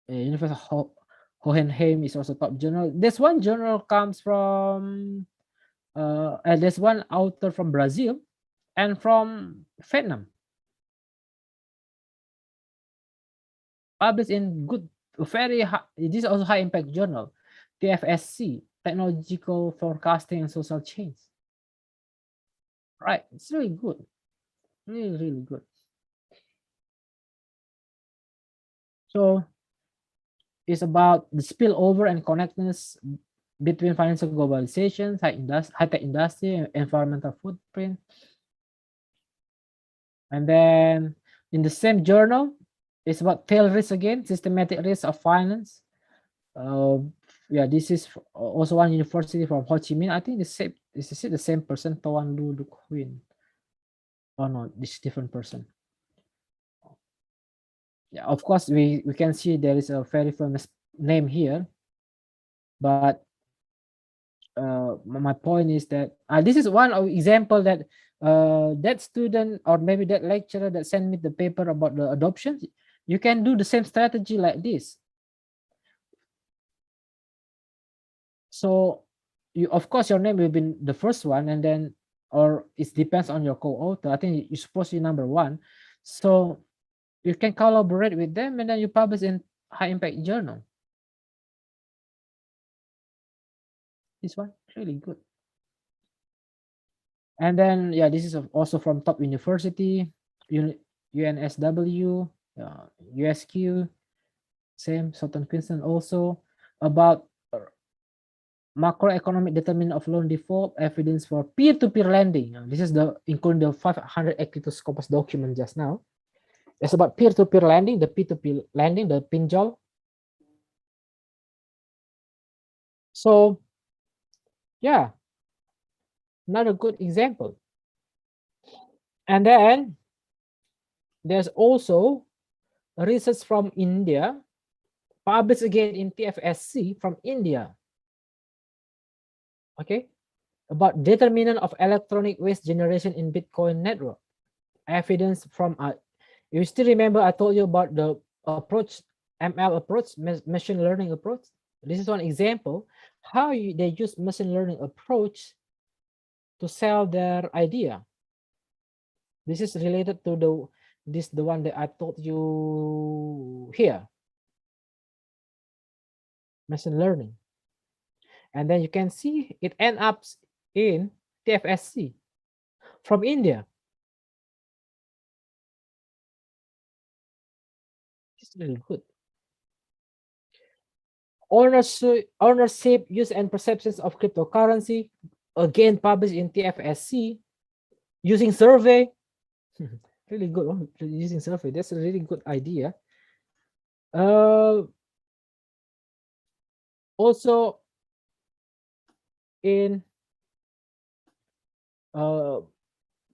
University of Hohenheim is also top journal. This one journal comes from and there's one author from Brazil and from Vietnam. Published in good, very high, this is also high impact journal, TFSC, Technological Forecasting and Social Change. Right, it's really good, really good. So it's about the spillover and connectedness between financial globalization, high-tech industry, environmental footprint. And then in the same journal, it's about tail risk again, systematic risk of finance. Yeah, this is also one university from Ho Chi Minh. I think this is the same person, Toan Lu Du Queen. Oh no, this is different person. Yeah, of course we can see there is a very famous name here, but my point is that this is one of example that that student or maybe that lecturer that sent me the paper about the adoption, you can do the same strategy like this. So you, of course, your name will be the first one, and then, or it depends on your co-author. I think you're supposed to be number one. So you can collaborate with them, and then you publish in high impact journal. This one really good. And then yeah, this is also from top university, UNSW, USQ, same Southern Queensland also, about macroeconomic determinant of loan default, evidence for peer-to-peer lending. This is the including the 582 Scopus document just now. It's about peer-to-peer lending, the P2P lending, the pinjol. So yeah, another good example. And then there's also research from India, published again in TFSC from India. Okay, about determinant of electronic waste generation in Bitcoin network. Evidence from you still remember I told you about the approach, ML approach, machine learning approach. This is one example how they use machine learning approach to sell their idea. This is related to the one that I told you here, machine learning. And then you can see it ends up in TFSC from India. It's really good. Ownership, use, and perceptions of cryptocurrency, again published in TFSC, using survey. Really good. Using survey, that's a really good idea. Also in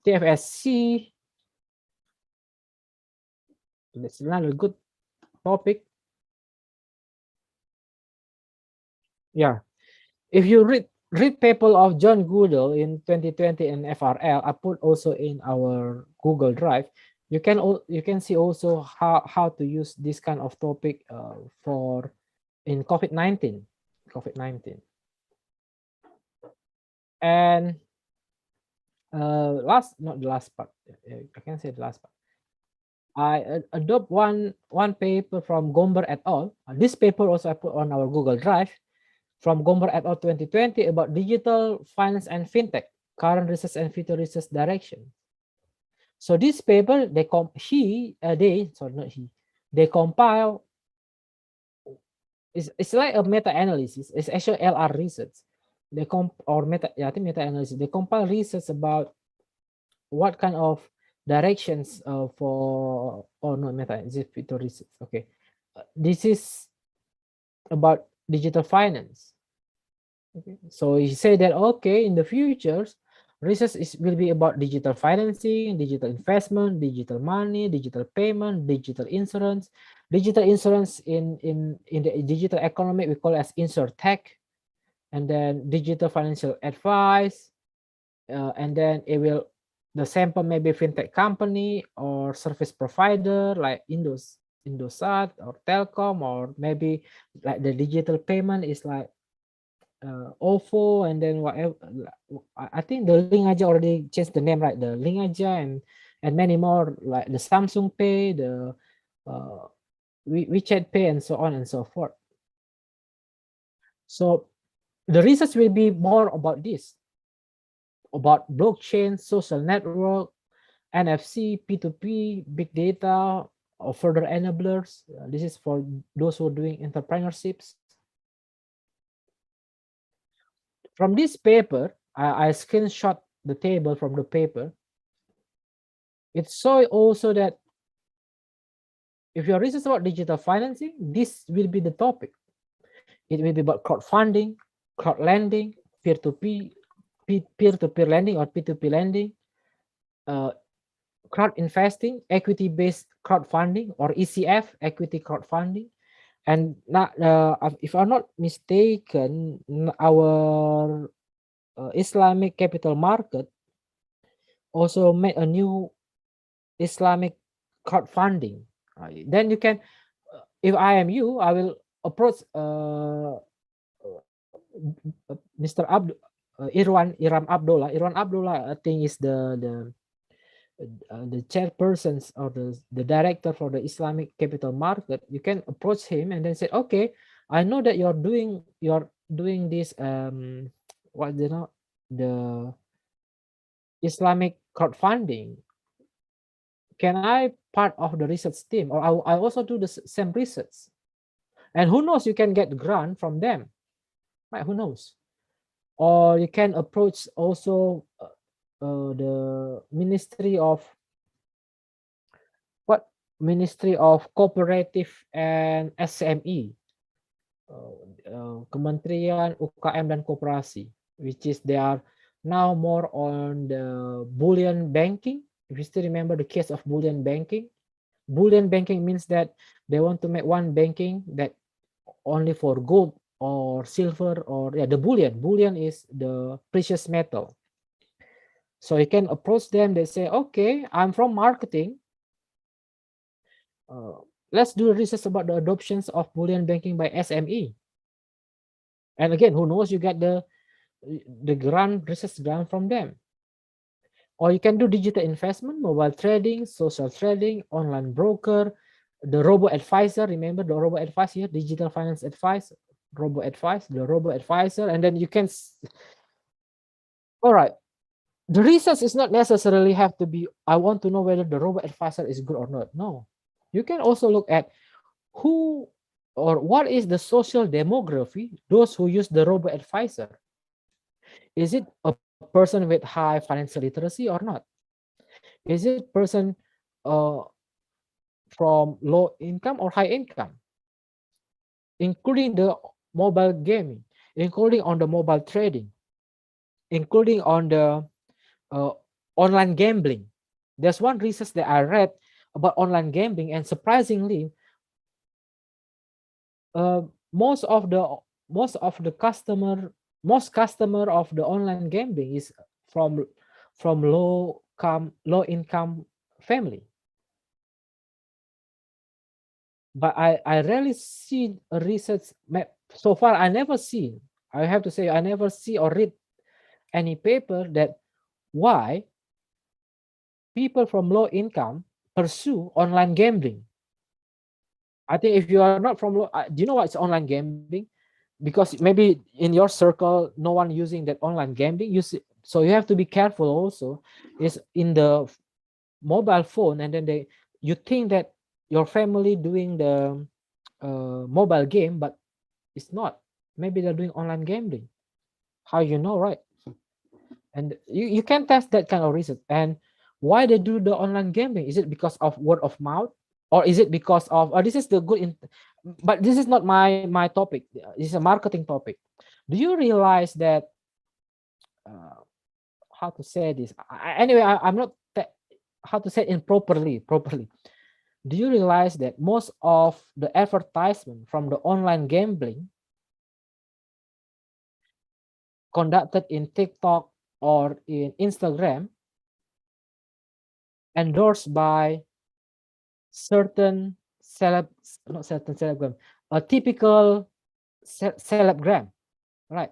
TFSC, that's another good topic. Yeah, if you read paper of John Goodall in 2020 in FRL, I put also in our Google Drive. You can see also how to use this kind of topic for in COVID-19. And not the last part. I can say the last part. I adopt one paper from Gomber et al. This paper also I put on our Google Drive from Gomber et al. 2020 about digital finance and fintech, current research and future research direction. So this paper, they compile. It's like a meta-analysis. It's actually LR research. They I think meta-analysis. They compile research about what kind of directions for, oh no, meta is it future research. Okay, this is about digital finance. Okay, so he said that okay, in the futures, research will be about digital financing, digital investment, digital money, digital payment, digital insurance. Digital insurance in the digital economy we call as insurtech, and then digital financial advice, and then it will, the sample maybe fintech company or service provider like Indosat or Telkom, or maybe like the digital payment is like OVO, and then whatever. I think the Link Aja already changed the name, right? The Link Aja and many more like the Samsung Pay, the uh, WeChat Pay, and so on and so forth. So the research will be more about this, about blockchain, social network, NFC, P2P, big data, or further enablers. This is for those who are doing entrepreneurships. From this paper, I screenshot the table from the paper. It shows also that if you're research about digital financing, this will be the topic. It will be about crowdfunding, crowd lending, peer-to-peer, peer-to-peer lending or P2P lending, uh, crowd investing, equity-based crowdfunding or ECF, equity crowdfunding. And not, if I'm not mistaken, our Islamic capital market also made a new Islamic crowdfunding. Then you can, if I am you, I will approach Mr. Iram Abdullah. Iram Abdullah, I think, is the chairpersons or the director for the Islamic capital market. You can approach him and then say, okay, I know that you're doing this what the Islamic crowdfunding. Can I part of the research team, or I also do the same research? And who knows, you can get grant from them, right? Who knows? Or you can approach also the Ministry of what? Ministry of Cooperative and SME, Kementerian UKM dan Koperasi, which is they are now more on the bullion banking. If you still remember the case of bullion banking means that they want to make one banking that only for gold or silver, or the bullion is the precious metal. So you can approach them. They say, okay, I'm from marketing, let's do research about the adoptions of bullion banking by SME. And again, who knows, you get the research grant from them. Or you can do digital investment, mobile trading, social trading, online broker, the robo advisor. Remember the robo advisor, digital finance advice, robo advice, the robo advisor. And then you can, all right, the research is not necessarily have to be, I want to know whether the robo advisor is good or not. No, you can also look at who or what is the social demography, those who use the robo advisor. Is it a person with high financial literacy or not? Is it person uh, from low income or high income? Including the mobile gaming, including on the mobile trading, including on the uh, online gambling. There's one research that I read about online gambling, and surprisingly, uh, most of the most customer of the online gambling is from low income family. But I rarely see a research so far. I never see, I have to say, I never see or read any paper that why people from low income, pursue online gambling. I think if you are not from, do you know what's online gambling? Because maybe in your circle, no one using that online gambling. So you have to be careful also. Is in the mobile phone, and then you think that your family doing the mobile game, but it's not. Maybe they're doing online gambling. How you know, right? And you can test that kind of research. And why they do the online gambling? Is it because of word of mouth, or is it because of? This is the good. But this is not my topic. This is a marketing topic. Do you realize that? Uh, how to say this? Anyway, I'm not how to say it improperly. Properly. Do you realize that most of the advertisement from the online gambling conducted in TikTok or in Instagram endorsed by certain not certain celebgram, a typical celebgram, right?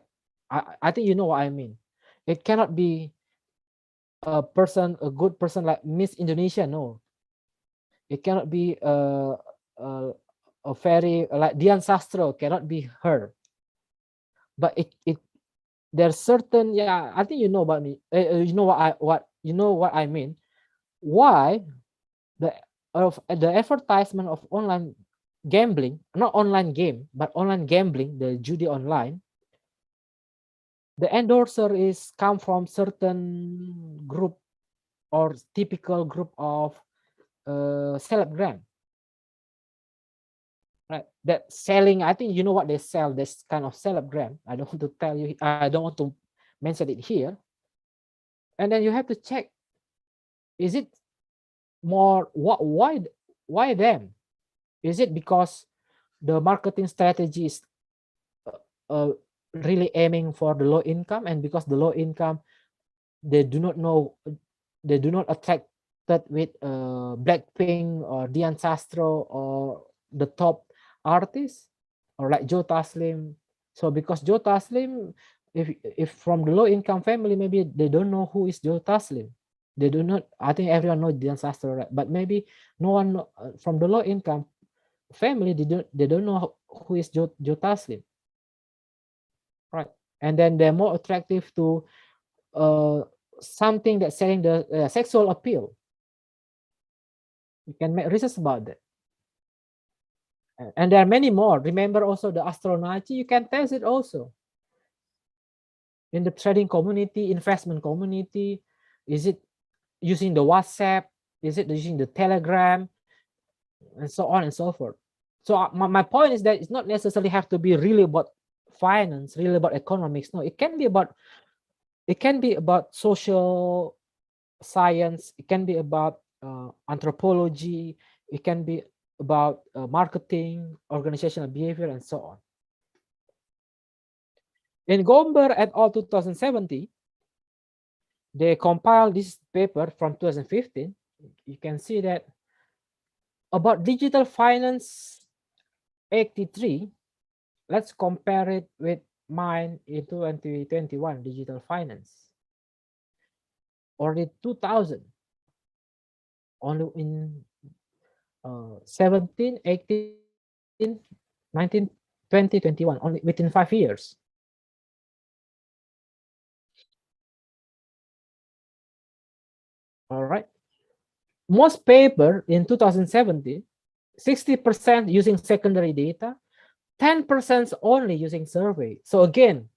I think you know what I mean. It cannot be a good person like Miss Indonesia. No, it cannot be a, a very like Dian Sastro cannot be her. But it there's certain, yeah, I think you know about me. You know what I mean. Why the the advertisement of online gambling, not online game, but online gambling, the judi online, the endorser is come from certain group or typical group of celebgram, right? That selling, I think you know what they sell, this kind of celebgram. I don't want to tell you, I don't want to mention it here. And then you have to check, is it more, why them? Is it because the marketing strategy is uh, really aiming for the low income, and because the low income, they do not know, they do not attract that with Blackpink or Dian Sastro or the top artists, or like Joe Taslim. So because Joe Taslim, if from the low income family, maybe they don't know who is Joe Taslim. They do not. I think everyone knows Dian Sastro, right? But maybe no one from the low income family, they don't know who is Joe Taslim, right? And then they're more attractive to uh, something that's selling the sexual appeal. You can make research about that. And there are many more. Remember also the astrology, you can test it also. In the trading community, investment community, is it using the WhatsApp? Is it using the Telegram? And so on and so forth. So my point is that it's not necessarily have to be really about finance, really about economics. No, it can be about social science, it can be about anthropology, it can be about marketing, organizational behavior, and so on. In Gomber et al. 2070, they compiled this paper from 2015. You can see that about digital finance 83. Let's compare it with mine in 2021, digital finance. Already 2000, only in 17, 18, 19, 2021, only within 5 years. All right. Most paper in 2017, 60% using secondary data, 10% only using survey. So again,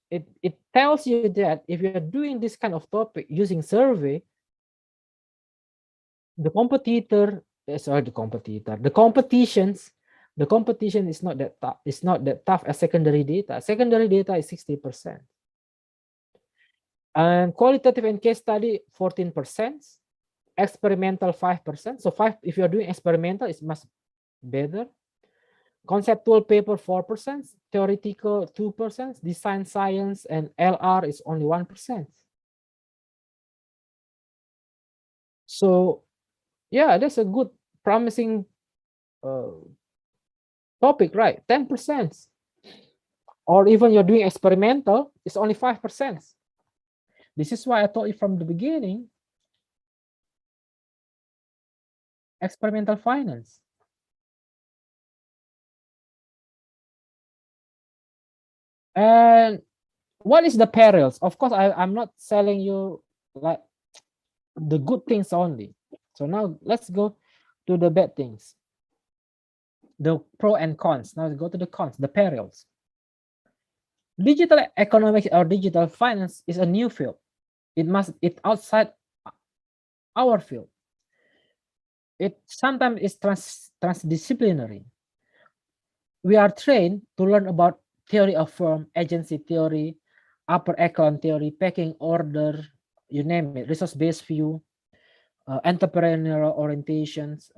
it tells you that if you're doing this kind of topic using survey, the competitor, sorry, the competition is not that tough. It's not that tough as secondary data. Secondary data is 60%. And qualitative and case study 14%, experimental 5%. So if you're doing experimental, it's much better. Conceptual paper 4%, theoretical 2%, design science and LR is only 1%. So yeah, that's a good promising topic, right? 10%. Or even you're doing experimental, it's only 5%. This is why I told you from the beginning, experimental finance. And what is the perils? Of course, I'm not selling you like the good things only. So now let's go to the bad things, the pro and cons. Now let's go to the cons, the perils. Digital economics or digital finance is a new field. It outside our field. It sometimes is transdisciplinary. We are trained to learn about theory of firm, agency theory, upper echelon theory, pecking order, you name it, resource-based view, entrepreneurial orientations,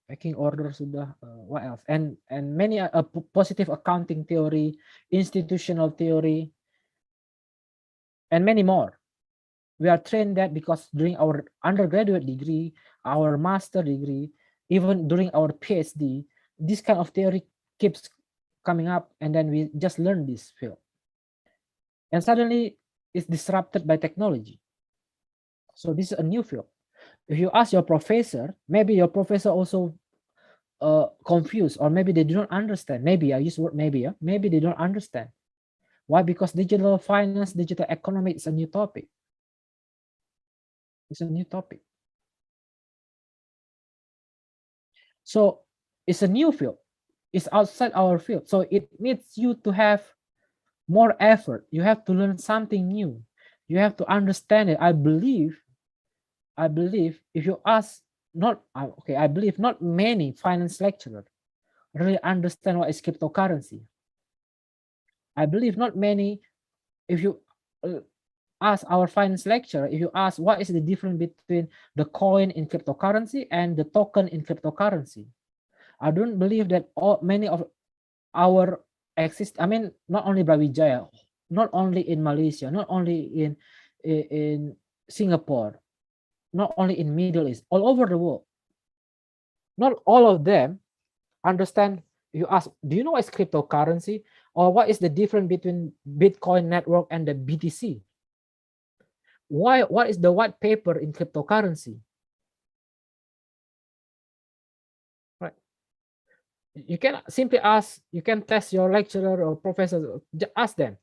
pecking order sudah, what else? And many positive accounting theory, institutional theory, and many more. We are trained that because during our undergraduate degree, our master degree, even during our PhD, this kind of theory keeps coming up, and then we just learn this field. And suddenly it's disrupted by technology. So this is a new field. If you ask your professor, maybe your professor also confused, or maybe they do not understand. Maybe I use the word maybe, yeah? Maybe they don't understand. Why? Because digital finance, digital economy is a new topic. It's a new topic. So it's a new field. It's outside our field. So it needs you to have more effort. You have to learn something new. You have to understand it. I believe if you ask, not okay, I believe not many finance lecturers really understand what is cryptocurrency. I believe not many. If you ask our finance lecturer, if you ask what is the difference between the coin in cryptocurrency and the token in cryptocurrency, I don't believe that many of our I mean, not only Brawijaya, not only in Malaysia, not only in Singapore, not only in Middle East, all over the world, not all of them understand. You ask, do you know what is cryptocurrency, or what is the difference between Bitcoin network and the BTC? What is the white paper in cryptocurrency? Right. You can simply ask, you can test your lecturer or professor, ask them,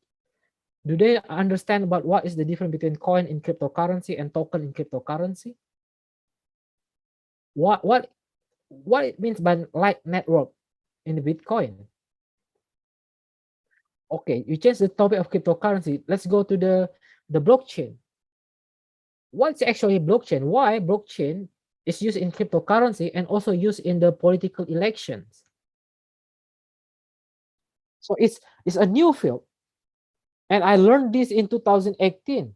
do they understand about what is the difference between coin in cryptocurrency and token in cryptocurrency? What it means by light network in the Bitcoin? Okay, you change the topic of cryptocurrency. Let's go to the blockchain. What's actually blockchain? Why blockchain is used in cryptocurrency and also used in the political elections? So it's a new field. And I learned this in 2018.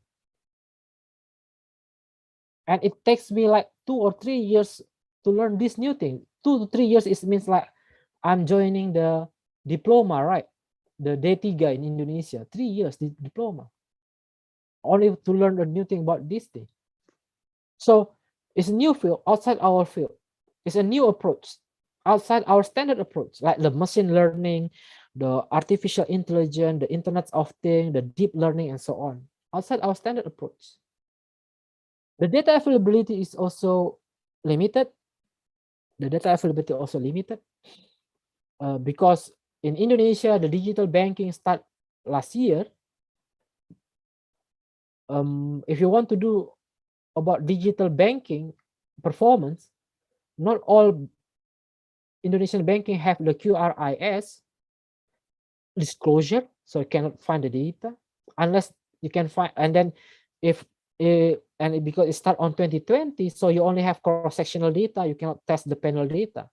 And it takes me like 2 or 3 years to learn this new thing. 2 to 3 years is means like I'm joining the diploma, right? The D3 in Indonesia. 3 years the diploma. Only to learn a new thing about this thing. So it's a new field outside our field. It's a new approach outside our standard approach, like the machine learning, the artificial intelligence, the Internet of Things, the deep learning, and so on. Outside our standard approach. The data availability is also limited. The data availability also limited because in Indonesia, the digital banking start last year. If you want to do about digital banking performance, not all Indonesian banking have the QRIS disclosure, so you cannot find the data unless you can find. And then if because it start on 2020, so you only have cross-sectional data, you cannot test the panel data.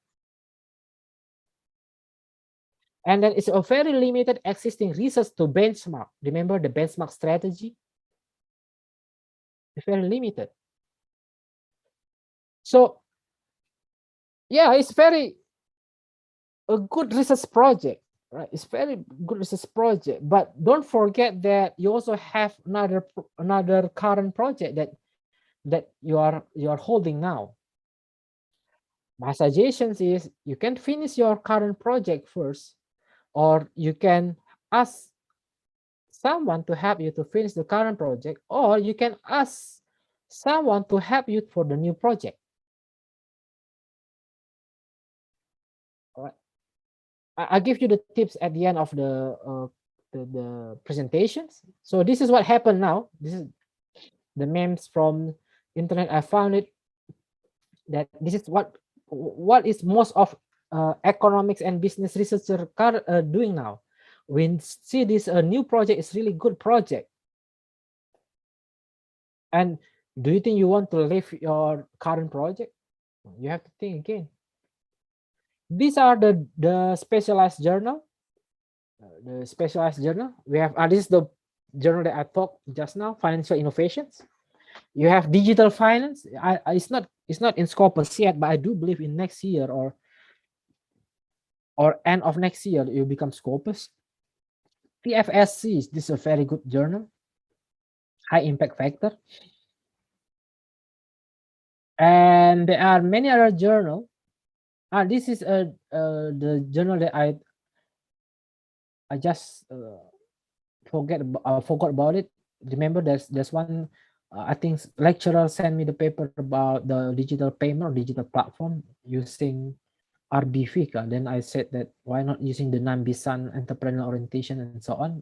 And then it's a very limited existing research to benchmark. Remember the benchmark strategy? It's very limited. So yeah, it's very a good research project, right? It's very good research project, but don't forget that you also have another current project that you are holding now. My suggestion is you can finish your current project first, or you can ask someone to help you to finish the current project, or you can ask someone to help you for the new project. I give you the tips at the end of the presentations. So this is what happened now. This is the memes from internet. I found it that this is what is most of economics and business researcher doing now. We see this new project is really good project. And do you think you want to leave your current project? You have to think again. These are the specialized journal. The specialized journal we have. This is the journal that I talked just now. Financial innovations. You have digital finance. It's not in Scopus yet, but I do believe in next year or end of next year it will become Scopus. TFSC, this is a very good journal, high impact factor. And there are many other journal. This is the journal that I just forgot about it. Remember, there's one. I think lecturer sent me the paper about the digital payment or digital platform using RBV. Then I said that why not using the Nambisan entrepreneur orientation and so on?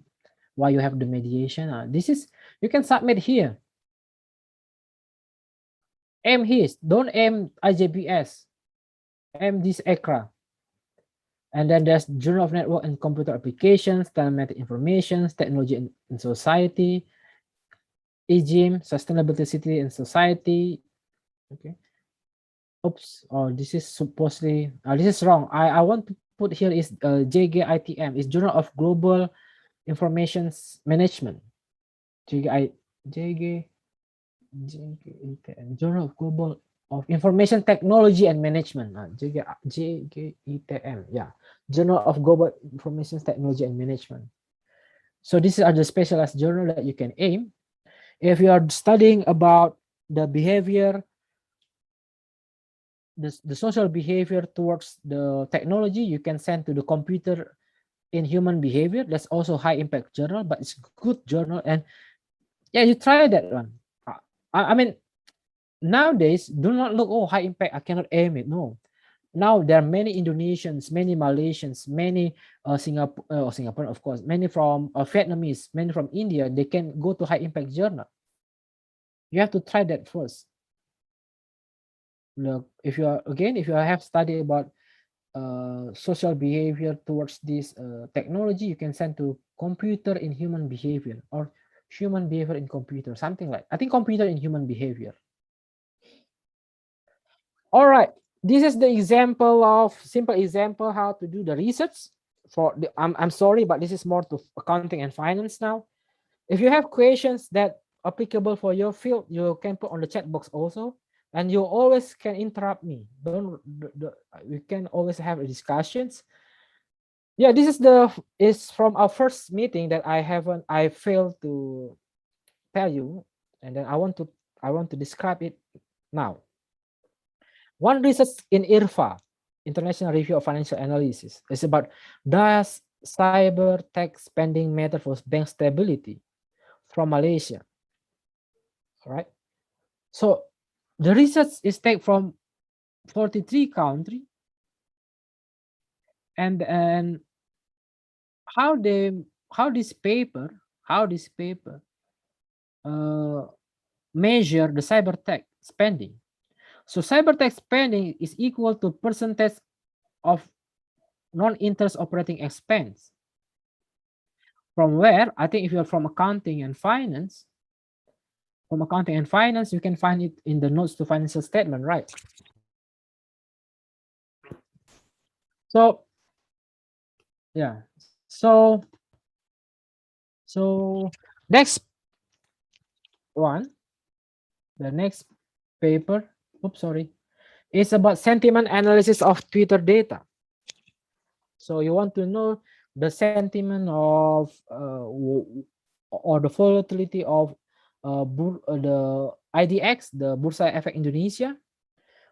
Why you have the mediation? This is you can submit here. Aim his, don't aim IJPS. Aim this ECRA. And then there's Journal of Network and Computer Applications, Telematic Information, Technology in Society, EGIM, Sustainability City and Society. Okay. Oops. Oh, this is supposedly, this is wrong. I want to put here is JGITM, is Journal of Global Information Management. JG, JGITM, Journal of Global of Information Technology and Management. JGITM, yeah. Journal of Global Information Technology and Management. So these are the specialized journal that you can aim. If you are studying about the behavior, the social behavior towards the technology, you can send to the computer in human behavior. That's also high impact journal, but it's good journal. And yeah, you try that one. I mean, nowadays, do not look, oh, high impact, I cannot aim it. No. Now there are many Indonesians, many Malaysians, many Singapore, of course, many from Vietnamese, many from India. They can go to high impact journal. You have to try that first. Look, if you have studied about social behavior towards this technology, you can send to computer in human behavior or human behavior in computer, something like, I think computer in human behavior. All right, this is the example of simple example how to do the research for the, I'm sorry, but this is more to accounting and finance now. If you have questions that applicable for your field, you can put on the chat box also, and you always can interrupt me. Don't we can always have discussions. Yeah, this is from our first meeting that I failed to tell you, and then I want to describe it now. One research in IRFA, International Review of Financial Analysis, is about, does cyber tech spending matter for bank stability, from Malaysia. All right. So the research is taken from 43 countries, and how this paper uh, measure the cyber tech spending. So cyber tech spending is equal to percentage of non-interest operating expense. From where, I think if you're from accounting and finance, you can find it in the notes to financial statement, right? So yeah, so next one, the next paper, oops, sorry, is about sentiment analysis of Twitter data. So you want to know the sentiment of or the volatility of the IDX, the Bursa Efek Indonesia,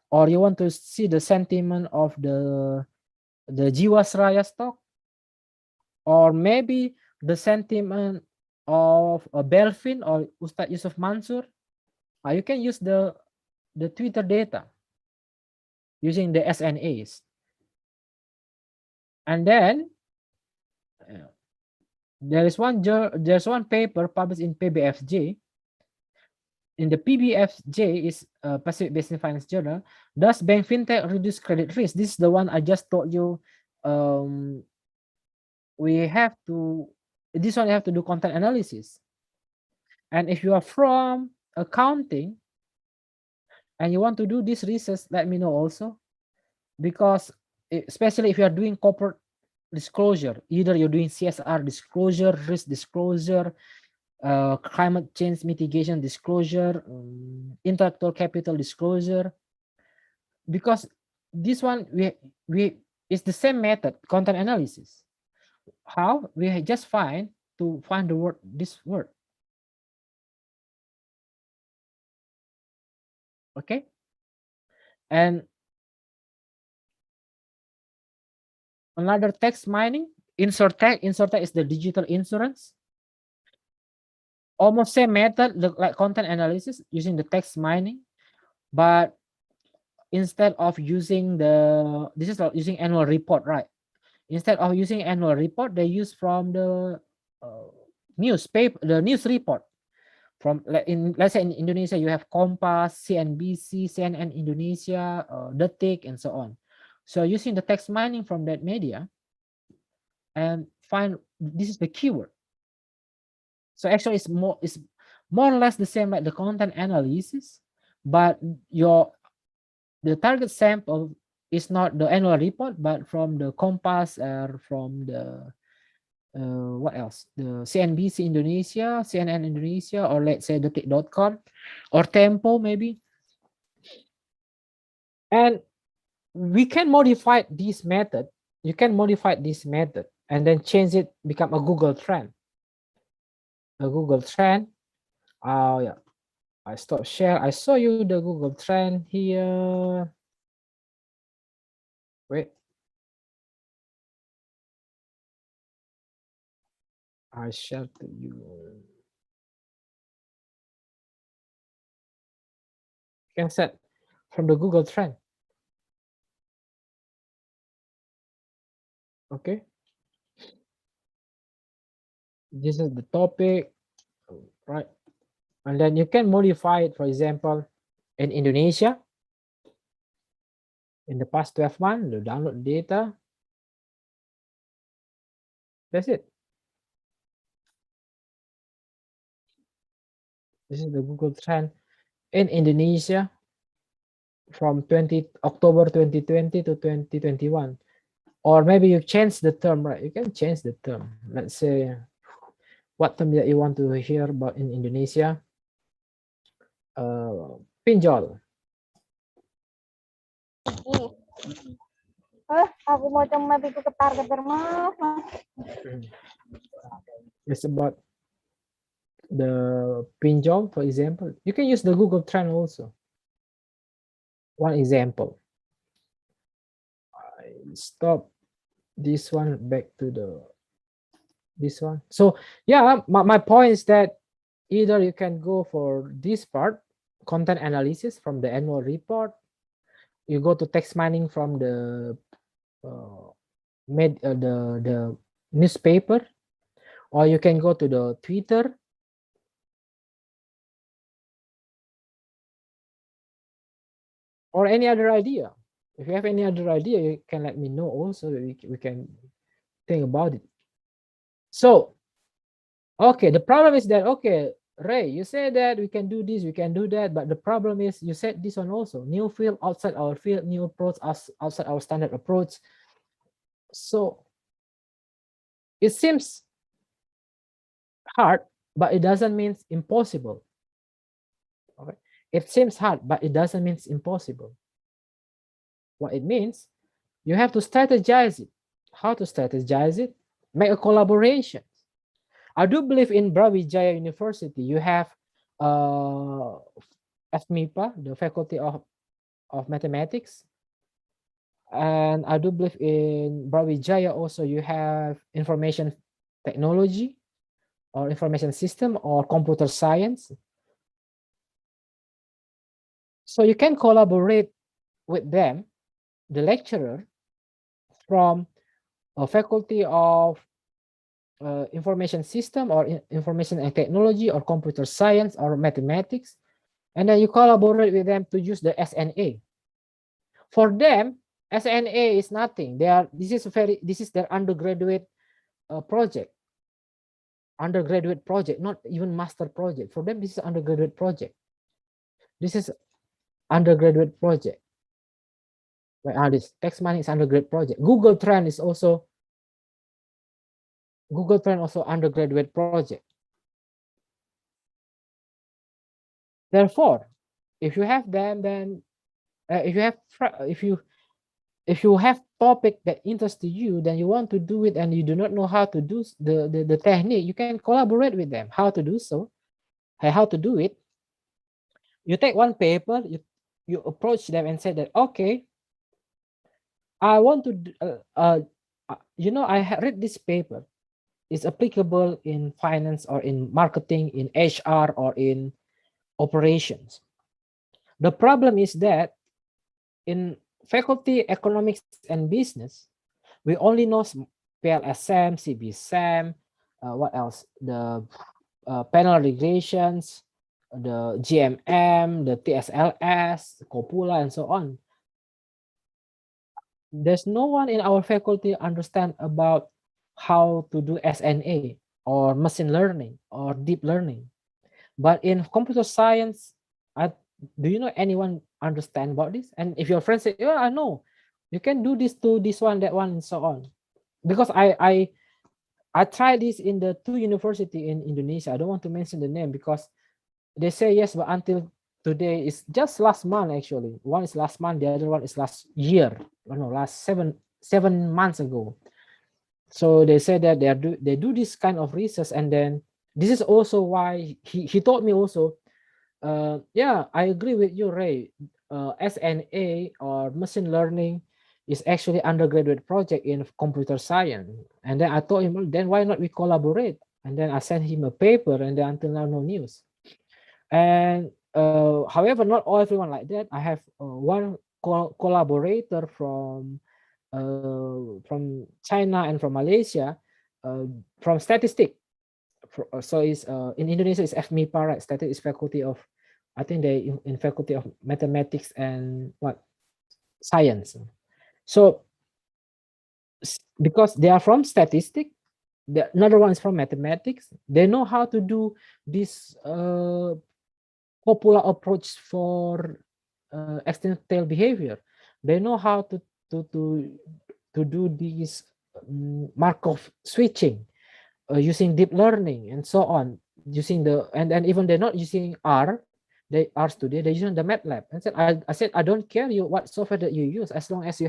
or you want to see the sentiment of the Jiwasraya stock, or maybe the sentiment of Belfin or Ustad Yusuf Mansur. You can use the Twitter data using the SNAs. And then there's one paper published in PBFJ. In the PBFJ is Pacific Basin Finance Journal. Does bank fintech reduce credit risk? This is the one I just told you. We have to this one you have to do content analysis. And if you are from accounting and you want to do this research, let me know also, because especially if you are doing corporate disclosure, either you're doing CSR disclosure, risk disclosure, climate change mitigation disclosure, intellectual capital disclosure, because this one we it's the same method, content analysis. How we just find the word, this word. Okay. And another text mining, InsurTech. InsurTech is the digital insurance. Almost same method, like content analysis using the text mining, but instead of using this is using annual report, right? Instead of using annual report, they use from the newspaper, the news report. From let's say in Indonesia, you have Kompas, CNBC, CNN Indonesia, Detik, and so on. So using the text mining from that media and find this is the keyword. So actually, it's more or less the same like the content analysis, but the target sample is not the annual report, but from the Kompas or from the what else? The CNBC Indonesia, CNN Indonesia, or let's say Detik.com or Tempo maybe. And we can modify this method. You can modify this method and then change it, become a Google trend. A Google trend. Oh yeah, I stop share. I saw you the Google trend here. Wait. I share to you. You can set from the Google trend. Okay. This is the topic, right? And then you can modify it, for example, in Indonesia, in the past 12 months, the download data. That's it. This is the Google trend in Indonesia from October 2020 to 2021. Or maybe you change the term, right? You can change the term. Let's say what term that you want to hear about in Indonesia. Pinjol. Aku mau cuma pikir ke target bermah. It's about the pinjol, for example. You can use the Google Trend also. One example. I stop this one back to this one. So yeah, my point is that either you can go for this part, content analysis from the annual report. You go to text mining from the the newspaper, or you can go to the Twitter. Or any other idea. If you have any other idea, you can let me know also. We can think about it. So, okay, the problem is that, okay, Ray, you said that we can do this, we can do that, but the problem is you said this one also, new field, outside our field, new approach, outside our standard approach. So it seems hard, but it doesn't mean impossible. Okay, it seems hard, but it doesn't mean impossible. What it means, you have to strategize it. How to strategize it? Make a collaboration. I do believe in Brawijaya University, you have FMIPA, the Faculty of Mathematics. And I do believe in Brawijaya also, you have information technology or information system or computer science. So you can collaborate with them, the lecturer, from a faculty of information system or information and technology or computer science or mathematics, and then you collaborate with them to use the SNA. For them, SNA is nothing. This is their undergraduate project, not even master project. For them, this is undergraduate project. This is undergraduate project. Right, this tax money is undergraduate project. Google Trend also undergraduate project. Therefore, if you have them, then if you have topic that interests you, then you want to do it and you do not know how to do the technique, you can collaborate with them how to do so, how to do it. You take one paper, you approach them and say that, okay, I want to I read this paper. It's applicable in finance or in marketing, in HR or in operations. The problem is that in faculty economics and business, we only know PLSM, CBSM, what else? The panel regressions, the GMM, the TSLS, Copula, and so on. There's no one in our faculty understand about how to do SNA or machine learning or deep learning. But in computer science, do you know anyone understand about this? And if your friend say, "Yeah, I know, you can do this to this one, that one, and so on," because I tried this in the 2 university in Indonesia. I don't want to mention the name because they say yes, but until today, it's just last month actually. One is last month, the other one is last year. No, last 7 months ago. So they said that they do this kind of research, and then this is also why he told me also. Yeah, I agree with you, Ray. SNA or machine learning is actually undergraduate project in computer science. And then I told him, well, then why not we collaborate? And then I sent him a paper, and then until now, no news. And however, not all everyone like that. I have one collaborator from China and from Malaysia, from statistic. So it's in Indonesia it's FMIPA, right? Statistics is faculty of, I think they in faculty of mathematics and what science. So because they are from statistics, the another one is from mathematics. They know how to do this popular approach for external behavior. They know how to do this Markov switching using deep learning and so on. Using and even they're not using R. They are today they're using the MATLAB. And I said I don't care what software that you use as long as we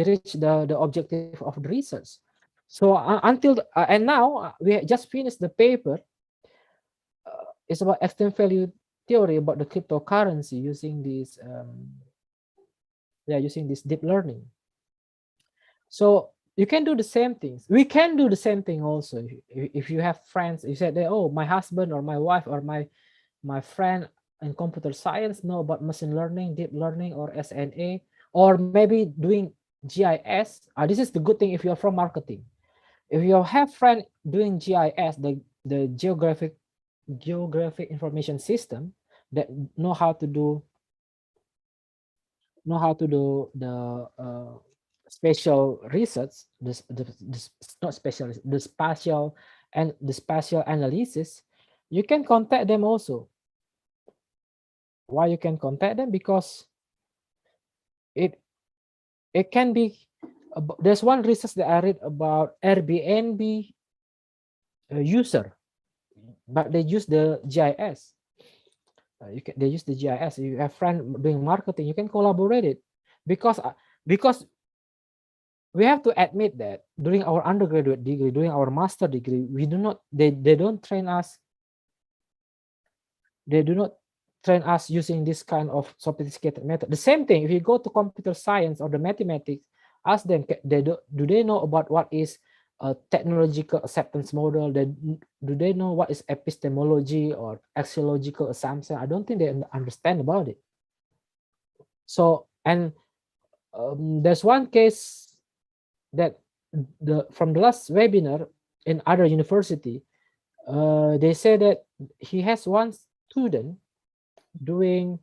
reach the objective of the research. So until and now we just finished the paper. It's about extreme value theory about the cryptocurrency using this using this deep learning. So you can do the same things. We can do the same thing also. If you have friends, you said, oh, my husband or my wife or my friend in computer science know about machine learning, deep learning, or SNA, or maybe doing GIS. This is the good thing if you're from marketing. If you have friend doing GIS, the geographic information system, that know how to do the spatial research, not special, the spatial and the spatial analysis, you can contact them also. Why you can contact them? Because it can be. There's one research that I read about Airbnb user, but they use the GIS. They use the GIS. You have friend doing marketing, you can collaborate it, because we have to admit that during our undergraduate degree, during our master degree, we do not they don't train us. They do not train us using this kind of sophisticated method. The same thing if you go to computer science or the mathematics, ask them, do they know about what is a technological acceptance model? Do they know what is epistemology or axiological assumption? I don't think they understand about it. So, and there's one case that from the last webinar in other university, they say that he has one student doing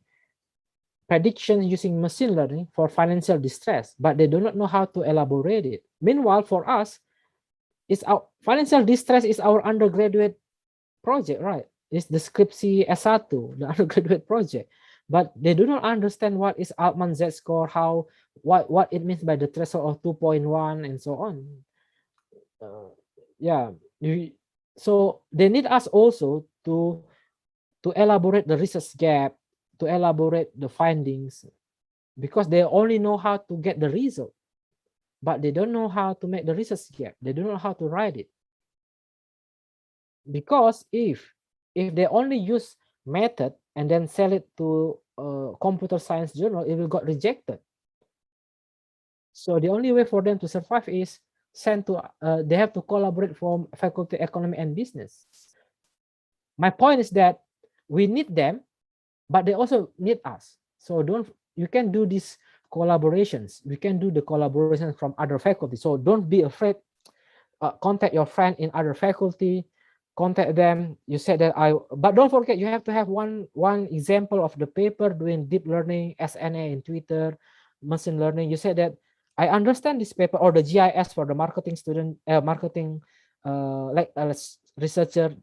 prediction using machine learning for financial distress, but they do not know how to elaborate it. Meanwhile, for us, it's our financial distress is our undergraduate project, right? It's the Skripsi S1, the undergraduate project. But they do not understand what is Altman Z score, how what it means by the threshold of 2.1 and so on. Yeah, so they need us also to elaborate the research gap, to elaborate the findings, because they only know how to get the result, but they don't know how to make the research gap. They don't know how to write it. Because if they only use method and then sell it to a computer science journal, it will got rejected. So the only way for them to survive is send to they have to collaborate from faculty economy and business. My point is that we need them, but they also need us. So you can do these collaborations. We can do the collaborations from other faculty. So don't be afraid. Contact your friend in other faculty, contact them. You said that but don't forget, you have to have one example of the paper doing deep learning, SNA in Twitter, machine learning. You said that I understand this paper, or the GIS for the marketing student, marketing researcher.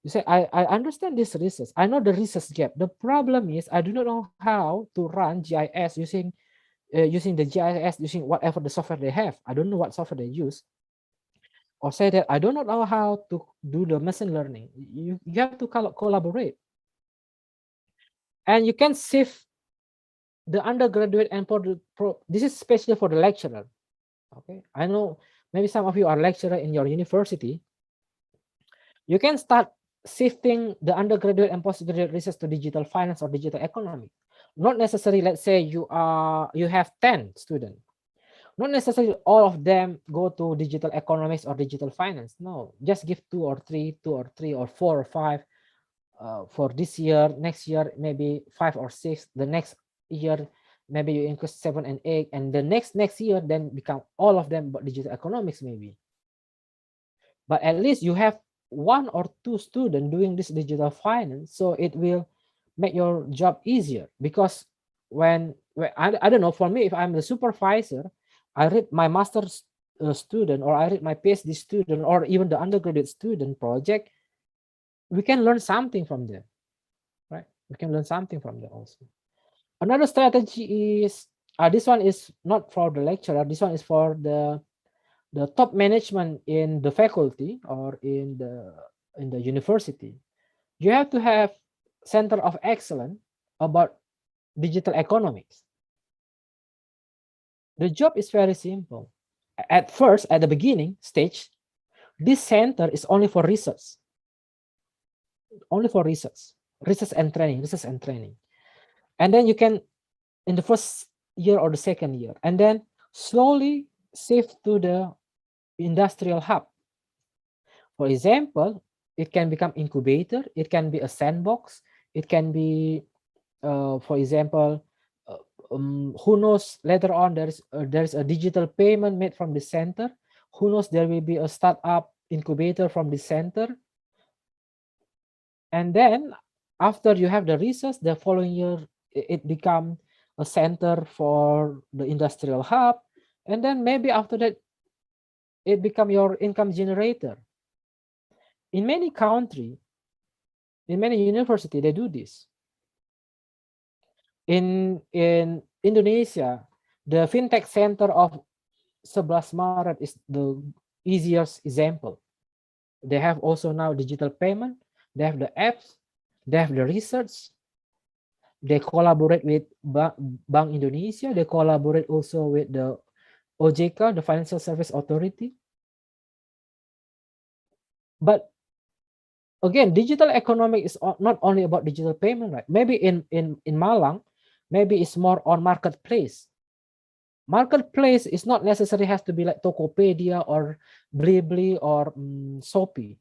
You say, I understand this research. I know the research gap. The problem is I do not know how to run GIS using the GIS, using whatever the software they have. I don't know what software they use. Or say that I do not know how to do the machine learning. You have to collaborate. And you can save the undergraduate and this is especially for the lecturer. Okay, I know maybe some of you are lecturer in your university. You can start shifting the undergraduate and postgraduate research to digital finance or digital economy. Not necessarily, let's say you have 10 students. Not necessarily all of them go to digital economics or digital finance. No, just give two or three, or 4 or 5 for this year. Next year, maybe 5 or 6. The next year, maybe you increase 7 and 8. And the next year, then become all of them digital economics maybe. But at least you have 1 or 2 students doing this digital finance, so it will make your job easier. Because when I don't know, for me, if I'm the supervisor, I read my master's student, or I read my PhD student, or even the undergraduate student project, we can learn something from them, right? We can learn something from them also. Another strategy is, this one is not for the lecturer, this one is for the top management in the faculty or in the university. You have to have center of excellence about digital economics. The job is very simple. At first, at the beginning stage, this center is only for research. Only for research and training. And then you can, in the first year or the second year, and then slowly shift to the industrial hub. For example, it can become incubator, it can be a sandbox, it can be, for example, who knows, later on there's a digital payment made from the center. Who knows, there will be a startup incubator from the center. And then after you have the research, the following year it become a center for the industrial hub. And then maybe after that, it become your income generator. In many countries, in many universities, they do this. In Indonesia, the fintech center of 11 Maret is the easiest example. They have also now digital payment, they have the apps, they have the research, they collaborate with Bank Indonesia, they collaborate also with the OJK, the Financial Service Authority. But again, digital economic is not only about digital payment, right? Maybe in Malang, maybe it's more on marketplace. Marketplace is not necessarily has to be like Tokopedia or Blibli or Shopee.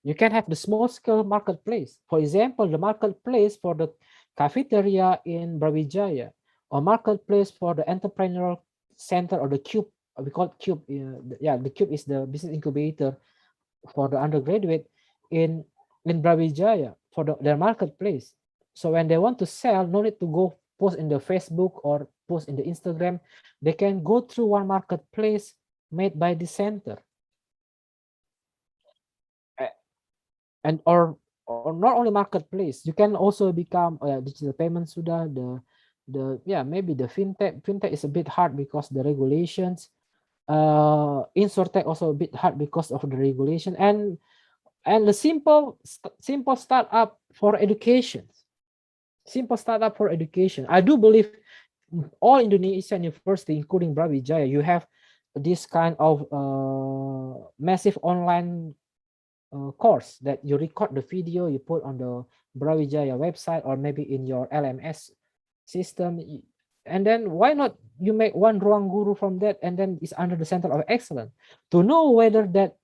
You can have the small scale marketplace. For example, the marketplace for the cafeteria in Brawijaya, or marketplace for the entrepreneurial center or the cube we call it Cube. The Cube is the business incubator for the undergraduate in Brawijaya for their marketplace. So when they want to sell, no need to go post in the Facebook or post in the Instagram. They can go through one marketplace made by the center. And or not only marketplace, you can also become digital payment sudah maybe the fintech is a bit hard because the regulations. Insurtech also a bit hard because of the regulation, and the simple startup for education. Simple startup for education. I do believe all Indonesian university, including Brawijaya, you have this kind of massive online course that you record the video, you put on the Brawijaya website or maybe in your LMS system. And then why not you make one ruang guru from that, and then it's under the center of excellence to know whether that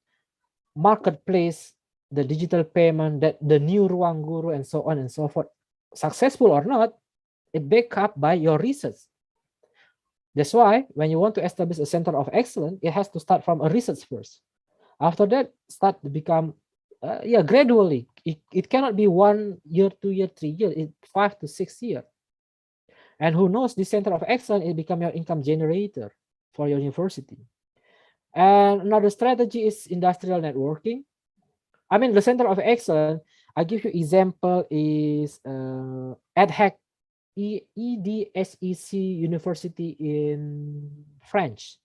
marketplace, the digital payment, that the new ruang guru and so on and so forth, successful or not, it backed up by your research. That's why when you want to establish a center of excellence, it has to start from a research first. After that, start to become gradually. It cannot be 1 year, 2 year, 3 years. It's 5 to 6 years. And who knows, the center of excellence will become your income generator for your university. And another strategy is industrial networking. I mean, the center of excellence, I give you example is EDHEC, EDSEC University in French.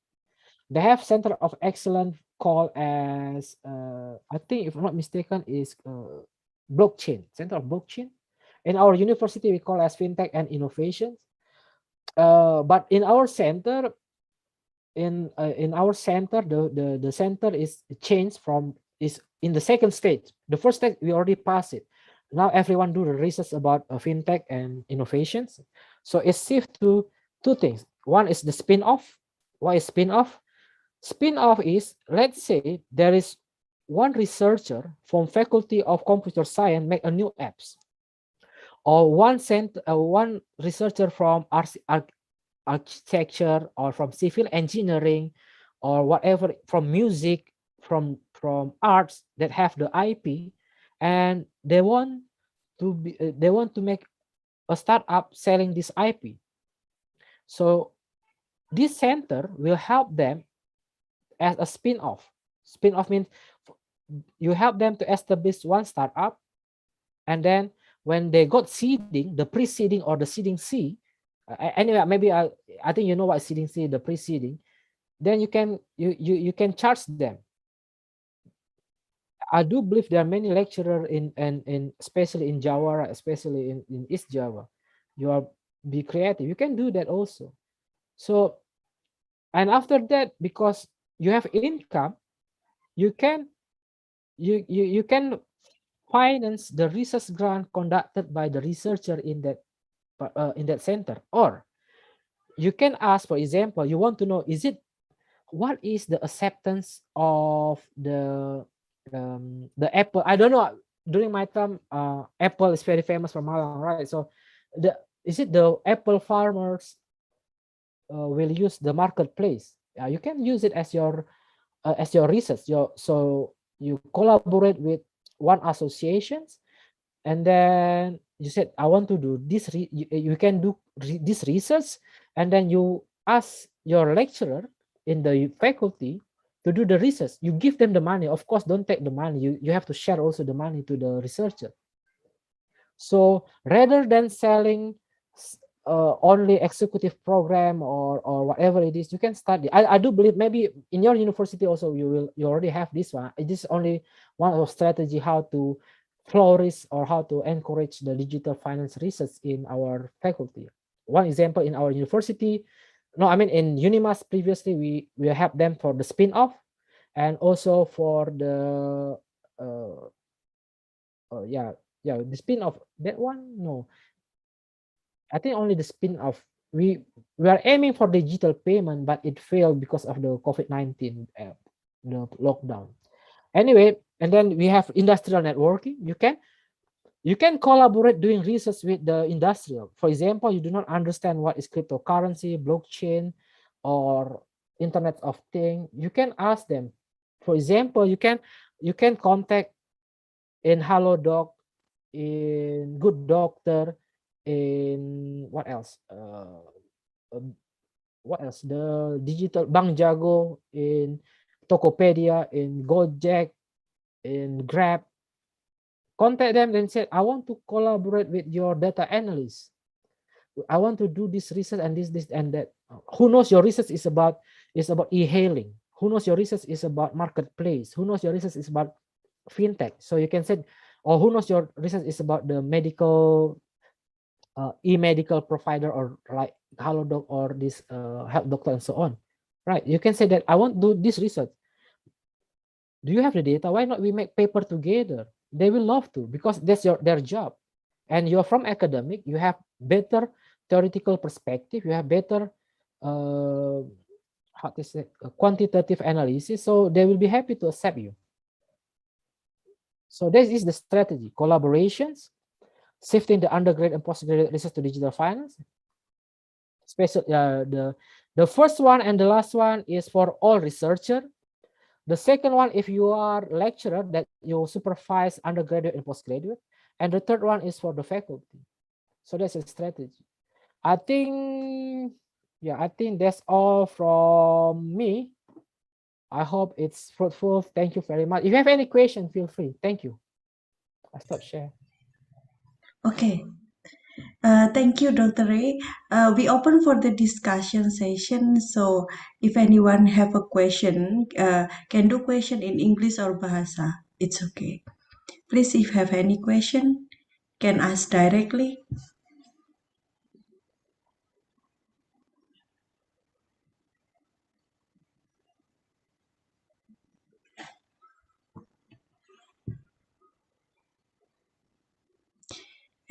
They have center of excellence called as, I think if I'm not mistaken, is blockchain, center of blockchain. In our university, we call as fintech and innovations. But in our center, the center is changed from, is in the second stage. The first stage we already passed it. Now everyone do the research about fintech and innovations. So it's shift to two things. One is the spin-off. Why is spin-off? Spin-off is, let's say there is one researcher from Faculty of Computer Science make a new apps, or one researcher from architecture or from civil engineering or whatever, from music, from arts that have the IP, and they want to make a startup selling this IP. So this center will help them as a spin-off. Spin-off means you help them to establish one startup, and then when they got seeding, the pre-seeding or the seeding C, anyway, maybe I think you know what seeding C, the pre-seeding, then you can charge them. I do believe there are many lecturers in especially in Java, especially in East Java. You are be creative. You can do that also. So, and after that, because you have income, you can finance the research grant conducted by the researcher in that center. Or you can ask, for example, you want to know, what is the acceptance of the apple? I don't know. During my time, Apple is very famous for Malang, right? So is it the apple farmers will use the marketplace? You can use it as your research. So you collaborate with one associations, and then you said, I want to do this. You can do this research, and then you ask your lecturer in the faculty to do the research. You give them the money. Of course, don't take the money. You have to share also the money to the researcher. So rather than selling only executive program or whatever it is, you can study. I do believe maybe in your university also you already have this one. It is only one of strategy how to flourish or how to encourage the digital finance research in our faculty. One example in our university, no, I mean in Unimas previously we helped them for the spin-off, and also for the the spin-off. That one, no, I think only the spin-off. We are aiming for digital payment, but it failed because of the COVID-19 the lockdown. Anyway, and then we have industrial networking. You can collaborate doing research with the industrial. For example, you do not understand what is cryptocurrency, blockchain, or Internet of Things, you can ask them. For example, you can contact in HaloDoc, in Good Doctor, in what else? What else? The digital Bank Jago, in Tokopedia, in Gojek, in Grab. Contact them and say, I want to collaborate with your data analyst. I want to do this research and this and that. Who knows your research is about e-hailing? Who knows your research is about marketplace? Who knows your research is about fintech? So you can say, or who knows your research is about the medical e-medical provider, or like HaloDoc or this Health Doctor and so on, right? You can say that I want to do this research. Do you have the data? Why not we make paper together? They will love to, because that's their job. And you're from academic, you have better theoretical perspective, you have better how to say, quantitative analysis, so they will be happy to accept you. So this is the strategy: collaborations, shifting the undergraduate and postgraduate research to digital finance. Special, the first one and the last one is for all researcher. The second one, if you are lecturer, that you supervise undergraduate and postgraduate. And the third one is for the faculty. So that's a strategy. I think that's all from me. I hope it's fruitful. Thank you very much. If you have any question, feel free. Thank you. I stop share. Okay. Thank you, Dr. Ray. We open for the discussion session. So if anyone have a question, can do question in English or Bahasa. It's okay. Please, if have any question, can ask directly.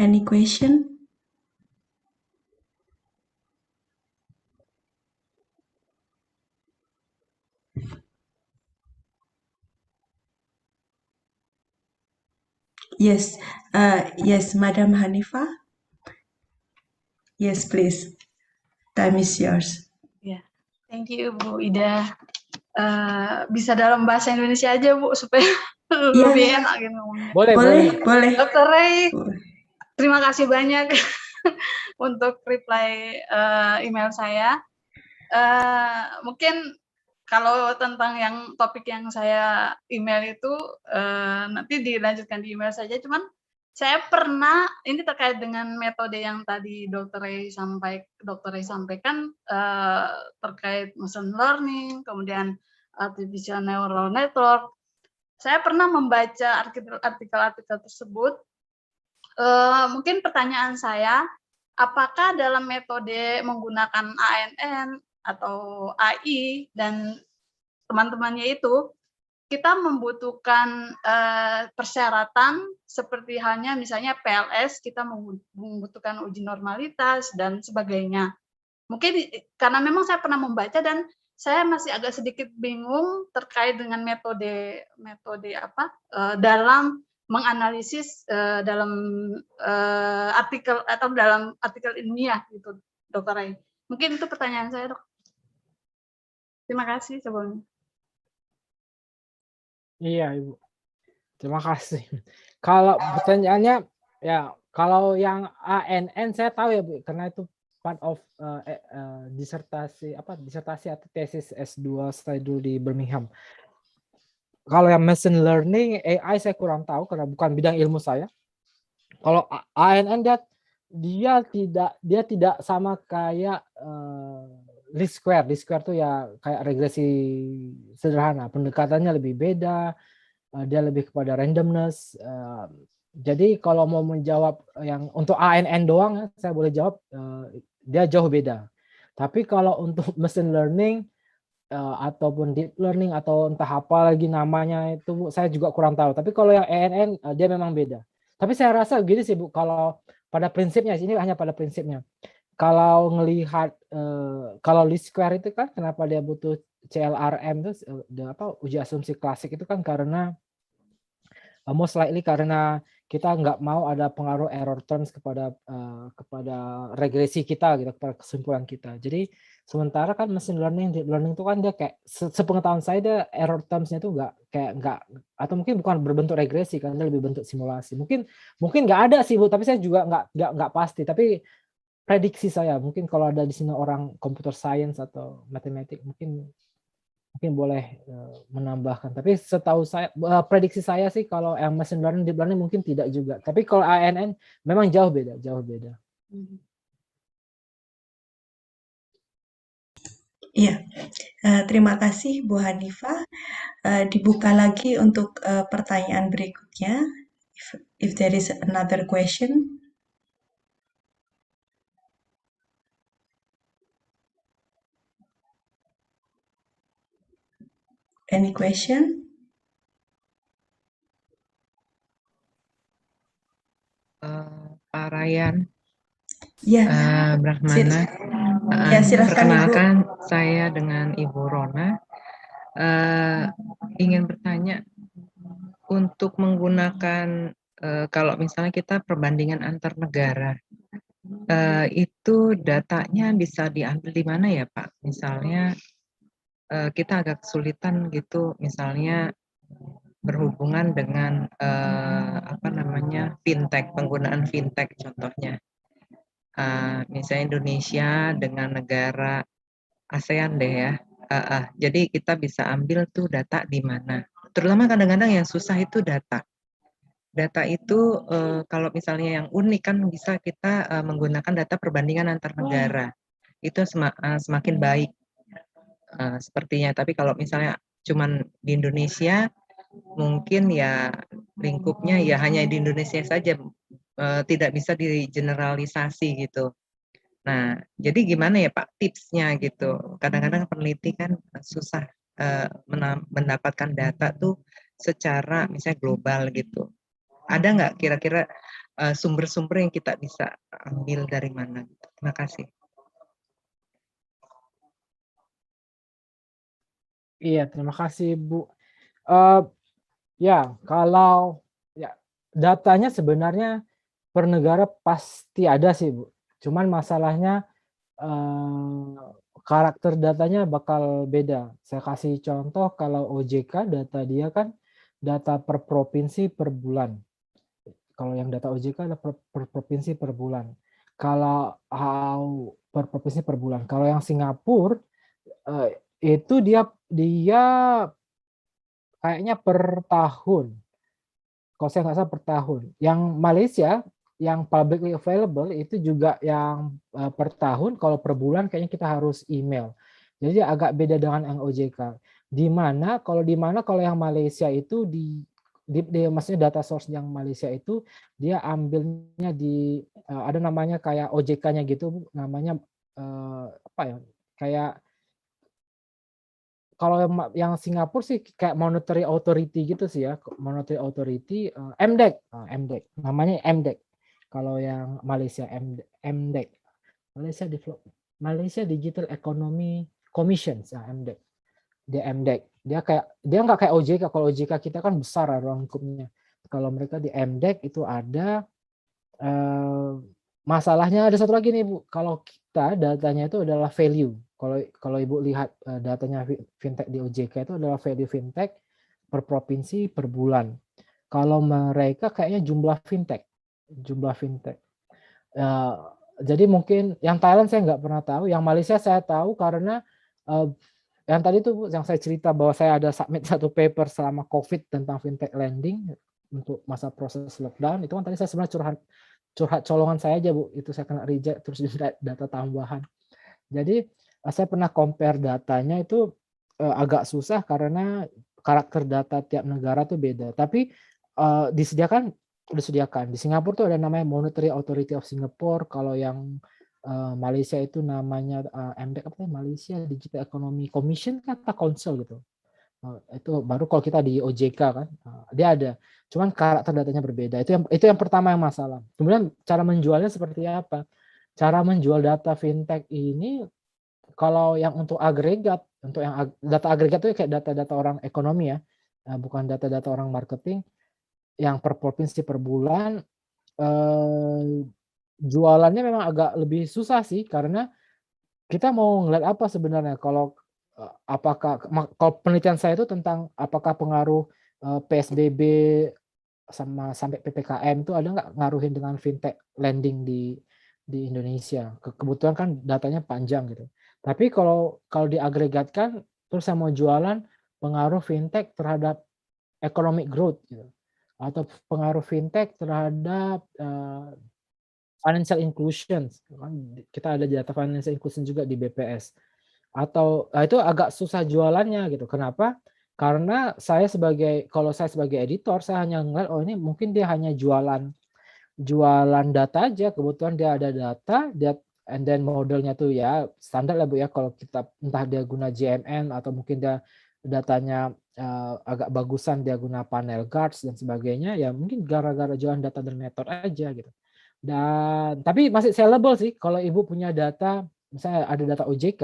Any question? Yes, yes, Madam Hanifa. Yes, please. Time is yours. Ya, thank you Bu Ida. Bisa dalam bahasa Indonesia aja Bu, supaya lebih enak gitu ngomongnya. Boleh. Dr. Ray, terima kasih banyak untuk reply email saya. Mungkin kalau tentang yang topik yang saya email itu nanti dilanjutkan di email saja. Cuman saya pernah, ini terkait dengan metode yang tadi Dr. Ray sampaikan terkait machine learning, kemudian artificial neural network. Saya pernah membaca artikel-artikel tersebut. Mungkin pertanyaan saya, apakah dalam metode menggunakan ANN atau AI dan teman-temannya itu, kita membutuhkan persyaratan seperti halnya misalnya PLS, kita membutuhkan uji normalitas dan sebagainya. Mungkin karena memang saya pernah membaca dan saya masih agak sedikit bingung terkait dengan metode apa dalam menganalisis dalam artikel atau dalam artikel ilmiah gitu, Dr. Ray. Mungkin itu pertanyaan saya, Dok. Terima kasih sebelumnya. Iya, Ibu. Terima kasih. Kalau pertanyaannya, ya kalau yang ANN saya tahu ya Bu, karena itu part of disertasi atau tesis S2 saya dulu di Birmingham. Kalau yang machine learning AI saya kurang tahu karena bukan bidang ilmu saya. Kalau ANN dia tidak sama kayak least square. Least square tuh ya kayak regresi sederhana, pendekatannya lebih beda, dia lebih kepada randomness. Jadi kalau mau menjawab yang untuk ANN doang, saya boleh jawab dia jauh beda. Tapi kalau untuk machine learning ataupun deep learning atau entah apa lagi namanya itu saya juga kurang tahu. Tapi kalau yang ANN dia memang beda. Tapi saya rasa gini sih Bu, kalau pada prinsipnya, ini hanya pada prinsipnya. Kalau ngelihat kalau least square itu kan kenapa dia butuh CLRM itu uji asumsi klasik itu kan karena most likely karena kita nggak mau ada pengaruh error terms kepada regresi kita gitu, kepada kesimpulan kita. Jadi sementara kan machine learning itu kan dia kayak sepengetahuan saya dia error terms-nya itu nggak atau mungkin bukan berbentuk regresi kan, dia lebih bentuk simulasi. Mungkin nggak ada sih Bu, tapi saya juga nggak pasti. Tapi prediksi saya mungkin kalau ada di sini orang computer science atau matematik mungkin boleh menambahkan. Tapi setahu saya, prediksi saya sih kalau yang machine learning, deep learning mungkin tidak juga. Tapi kalau ANN memang jauh beda. Iya, terima kasih Bu Hanifah. Dibuka lagi untuk pertanyaan berikutnya. If there is another question. Any question? Pak Ryan Ya, Brahmana, ya silahkan Ibu. perkenalkan saya dengan Ibu Rona. Ingin bertanya untuk menggunakan kalau misalnya kita perbandingan antar negara, itu datanya bisa diambil di mana ya Pak? Misalnya kita agak kesulitan gitu, misalnya berhubungan dengan fintech, penggunaan fintech contohnya. Misalnya Indonesia dengan negara ASEAN deh ya. Jadi kita bisa ambil tuh data di mana. Terutama kadang-kadang yang susah itu data. Data itu kalau misalnya yang unik kan bisa kita menggunakan data perbandingan antar negara. Itu semakin baik sepertinya. Tapi kalau misalnya cuman di Indonesia, mungkin ya lingkupnya ya hanya di Indonesia saja, tidak bisa digeneralisasi gitu. Nah, jadi gimana ya Pak tipsnya gitu? Kadang-kadang peneliti kan susah mendapatkan data tuh secara misalnya global gitu. Ada nggak kira-kira sumber-sumber yang kita bisa ambil dari mana? Terima kasih. Iya, terima kasih Bu. Ya, kalau ya datanya sebenarnya per negara pasti ada sih Bu. Cuman masalahnya karakter datanya bakal beda. Saya kasih contoh kalau OJK data dia kan data per provinsi per bulan. Kalau yang data OJK adalah per provinsi per bulan. Kalau per provinsi per bulan. Kalau yang Singapura itu dia kayaknya per tahun. Kalau saya nggak salah per tahun. Yang Malaysia yang publicly available itu juga yang per tahun. Kalau per bulan kayaknya kita harus email. Jadi agak beda dengan yang OJK. Di mana kalau yang Malaysia itu maksudnya data source yang Malaysia itu dia ambilnya di ada namanya kayak OJK-nya gitu, namanya apa ya? Kayak kalau yang Singapura sih kayak monetary authority gitu sih ya, monetary authority, MDEC, MDEC, namanya MDEC. Kalau yang Malaysia MDEC, Malaysia Digital Economy Commission, MDEC. Dia MDEC, dia nggak kayak OJK. Kalau OJK kita kan besar ruang lingkupnya. Kalau mereka di MDEC itu ada masalahnya ada satu lagi nih Bu. Kalau kita datanya itu adalah value. Kalau Ibu lihat datanya fintech di OJK itu adalah value fintech per provinsi per bulan. Kalau mereka kayaknya jumlah fintech. Jadi mungkin yang Thailand saya nggak pernah tahu, yang Malaysia saya tahu karena yang tadi tuh yang saya cerita bahwa saya ada submit satu paper selama COVID tentang fintech lending untuk masa proses lockdown. Itu kan tadi saya sebenarnya curhat colongan saya aja Bu, itu saya kena reject terus data tambahan. Jadi saya pernah compare datanya itu agak susah karena karakter data tiap negara tuh beda. Tapi disediakan di Singapura tuh ada namanya Monetary Authority of Singapore. Kalau yang Malaysia itu namanya MDEC apa ya? Malaysia Digital Economy Commission kata Council gitu. Itu baru kalau kita di OJK kan dia ada, cuman karakter datanya berbeda. Itu yang pertama yang masalah. Kemudian cara menjualnya seperti apa? Cara menjual data fintech ini kalau yang untuk agregat, untuk yang data agregat itu kayak data-data orang ekonomi ya, bukan data-data orang marketing. yang per provinsi per bulan, jualannya memang agak lebih susah sih, karena kita mau ngeliat apa sebenarnya kalau apakah kalau penelitian saya itu tentang apakah pengaruh PSBB sampai PPKM itu ada nggak ngaruhin dengan fintech lending di Indonesia. Kebetulan kan datanya panjang gitu. Tapi kalau diagregatkan, terus saya mau jualan pengaruh fintech terhadap economic growth gitu, atau pengaruh fintech terhadap financial inclusion. Kita ada data financial inclusion juga di BPS. Atau itu agak susah jualannya gitu. Kenapa? Karena kalau saya sebagai editor, saya hanya ngeliat, oh ini mungkin dia hanya jualan data aja. Kebetulan dia ada data, and then modelnya tuh ya standar lah Bu ya, kalau kita entah dia guna JMN atau mungkin dia datanya agak bagusan dia guna panel guards dan sebagainya, ya mungkin gara-gara jualan data dan metode aja gitu. Dan tapi masih sellable sih kalau Ibu punya data, misalnya ada data OJK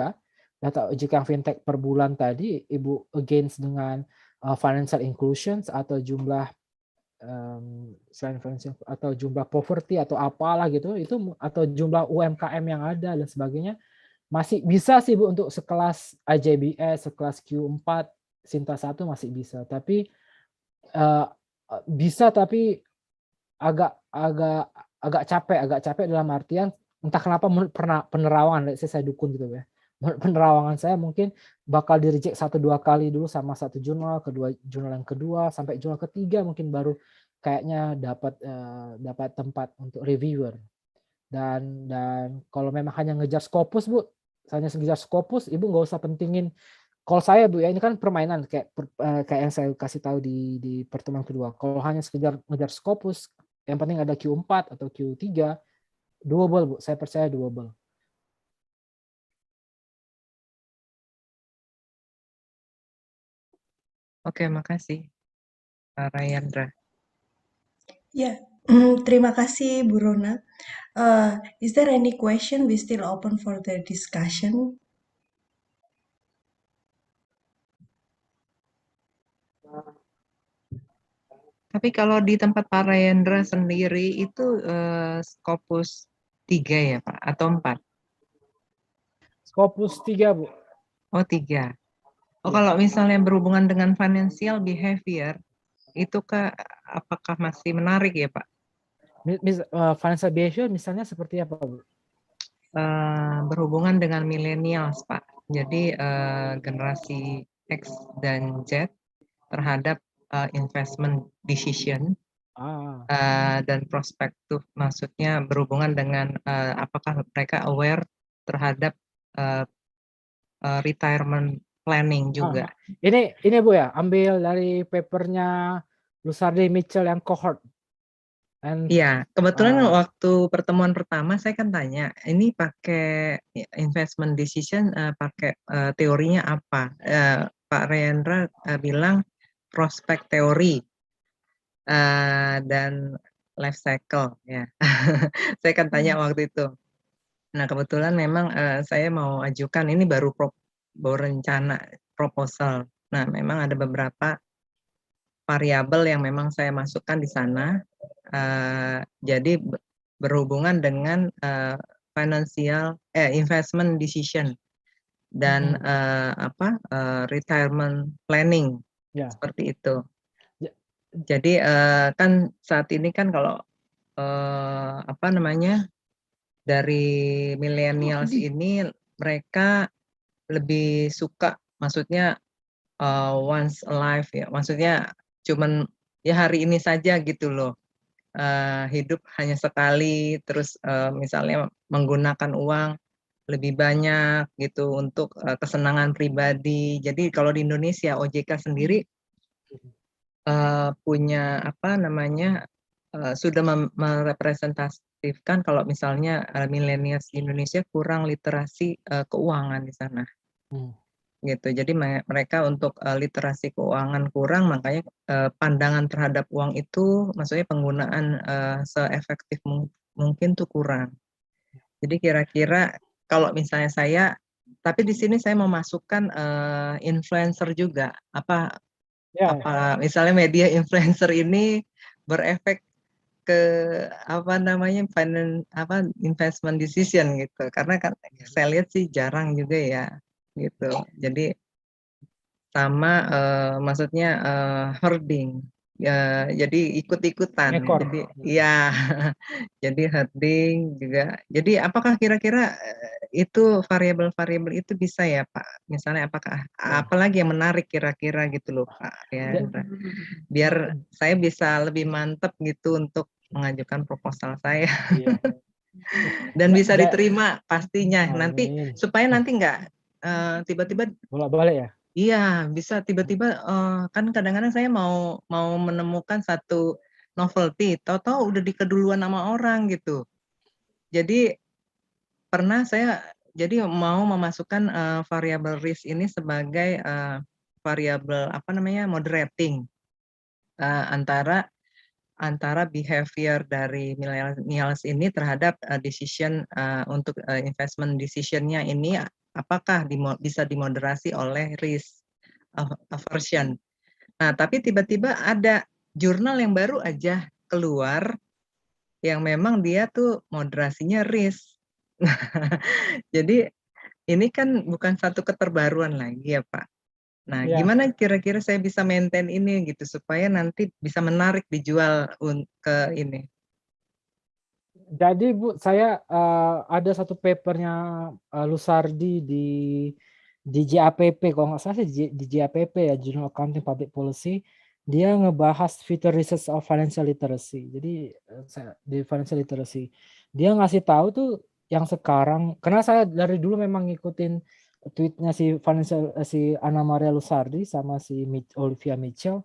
yang fintech per bulan tadi, Ibu against dengan financial inclusions atau jumlah selain financial atau jumlah poverty atau apalah gitu, itu atau jumlah UMKM yang ada dan sebagainya, masih bisa sih Bu untuk sekelas IJBS, sekelas Q4, Sinta 1 masih bisa. Tapi bisa, tapi agak capek dalam artian entah kenapa menurut penerawangan saya dukun gitu ya. Menurut penerawangan saya mungkin bakal di reject 1-2 kali dulu sama satu jurnal, kedua jurnal yang kedua, sampai jurnal ketiga mungkin baru kayaknya dapat tempat untuk reviewer. Dan kalau memang hanya ngejar Scopus Bu, hanya ngejar Scopus, Ibu nggak usah pentingin. Kalau saya Bu ya, ini kan permainan kayak yang saya kasih tahu di pertemuan kedua. Kalau hanya sekedar ngejar Scopus, yang penting ada Q4 atau Q3, doable Bu, saya percaya doable. Oke, makasih Pak Rayendra. Ya, terima kasih Bu Rona. Is there any question? We still open for the discussion. Tapi kalau di tempat Pak Rayendra sendiri itu Scopus 3 ya Pak, atau 4? Scopus 3 Bu. Oh 3. Oh Ya. kalau misalnya berhubungan dengan financial behavior, itu apakah masih menarik ya Pak? Financial behavior misalnya seperti apa Bu? Berhubungan dengan millennials Pak. Jadi generasi X dan Z terhadap investment decision dan prospektif, maksudnya berhubungan dengan apakah mereka aware terhadap retirement planning juga. Ini Bu ya, ambil dari papernya Lusardi Mitchell yang cohort. Iya, kebetulan waktu pertemuan pertama saya kan tanya, ini pakai investment decision pakai teorinya apa? Pak Rayendra bilang prospek teori dan life cycle ya. Saya kan tanya waktu itu. Nah kebetulan memang saya mau ajukan, ini baru rencana proposal. Nah memang ada beberapa variabel yang memang saya masukkan di sana. Jadi berhubungan dengan financial investment decision dan retirement planning seperti itu. Jadi kan saat ini kan kalau dari millennials ini mereka lebih suka, maksudnya once a life ya, maksudnya cuman ya hari ini saja gitu loh, hidup hanya sekali, terus misalnya menggunakan uang lebih banyak gitu untuk kesenangan pribadi. Jadi kalau di Indonesia OJK sendiri punya sudah merepresentatifkan kalau misalnya millennials di Indonesia kurang literasi keuangan di sana. Gitu. Jadi mereka untuk literasi keuangan kurang, makanya pandangan terhadap uang itu, maksudnya penggunaan seefektif mungkin tuh kurang. Jadi kira-kira kalau misalnya tapi di sini saya mau masukkan influencer juga, misalnya media influencer ini berefek ke apa namanya investment decision gitu. Karena kan saya lihat sih jarang juga ya gitu. Jadi sama maksudnya herding. Ya, jadi ikut-ikutan. Ekor. Jadi ya, jadi herding juga. Jadi apakah kira-kira itu variabel-variabel itu bisa ya Pak? Misalnya apakah apalagi yang menarik kira-kira gitu loh Pak ya. Biar saya bisa lebih mantep gitu untuk mengajukan proposal saya Iya. dan bisa diterima pastinya nanti Amin. supaya nanti nggak tiba-tiba Bolak-balik ya. iya bisa tiba-tiba kan kadang-kadang saya mau menemukan satu novelty tahu-tahu udah dikeduluan sama orang gitu. Jadi pernah saya jadi mau memasukkan variabel risk ini sebagai variabel apa namanya moderating antara behavior dari millennials ini terhadap decision untuk investment decision-nya ini apakah bisa dimoderasi oleh risk aversion. Nah, tapi tiba-tiba ada jurnal yang baru aja keluar yang memang dia tuh moderasinya risk. Jadi ini kan bukan satu keterbaruan lagi ya Pak. Nah, Ya. gimana kira-kira saya bisa maintain ini gitu supaya nanti bisa menarik dijual ke ini. Jadi Bu, saya ada satu papernya Lusardi di JAPP, kalau nggak salah sih di JAPP ya, Journal Accounting Public Policy. Dia ngebahas future research of financial literacy. Jadi di financial literacy, dia ngasih tahu tuh yang sekarang, karena saya dari dulu memang ngikutin tweetnya si Anna Maria Lusardi sama si Olivia Mitchell.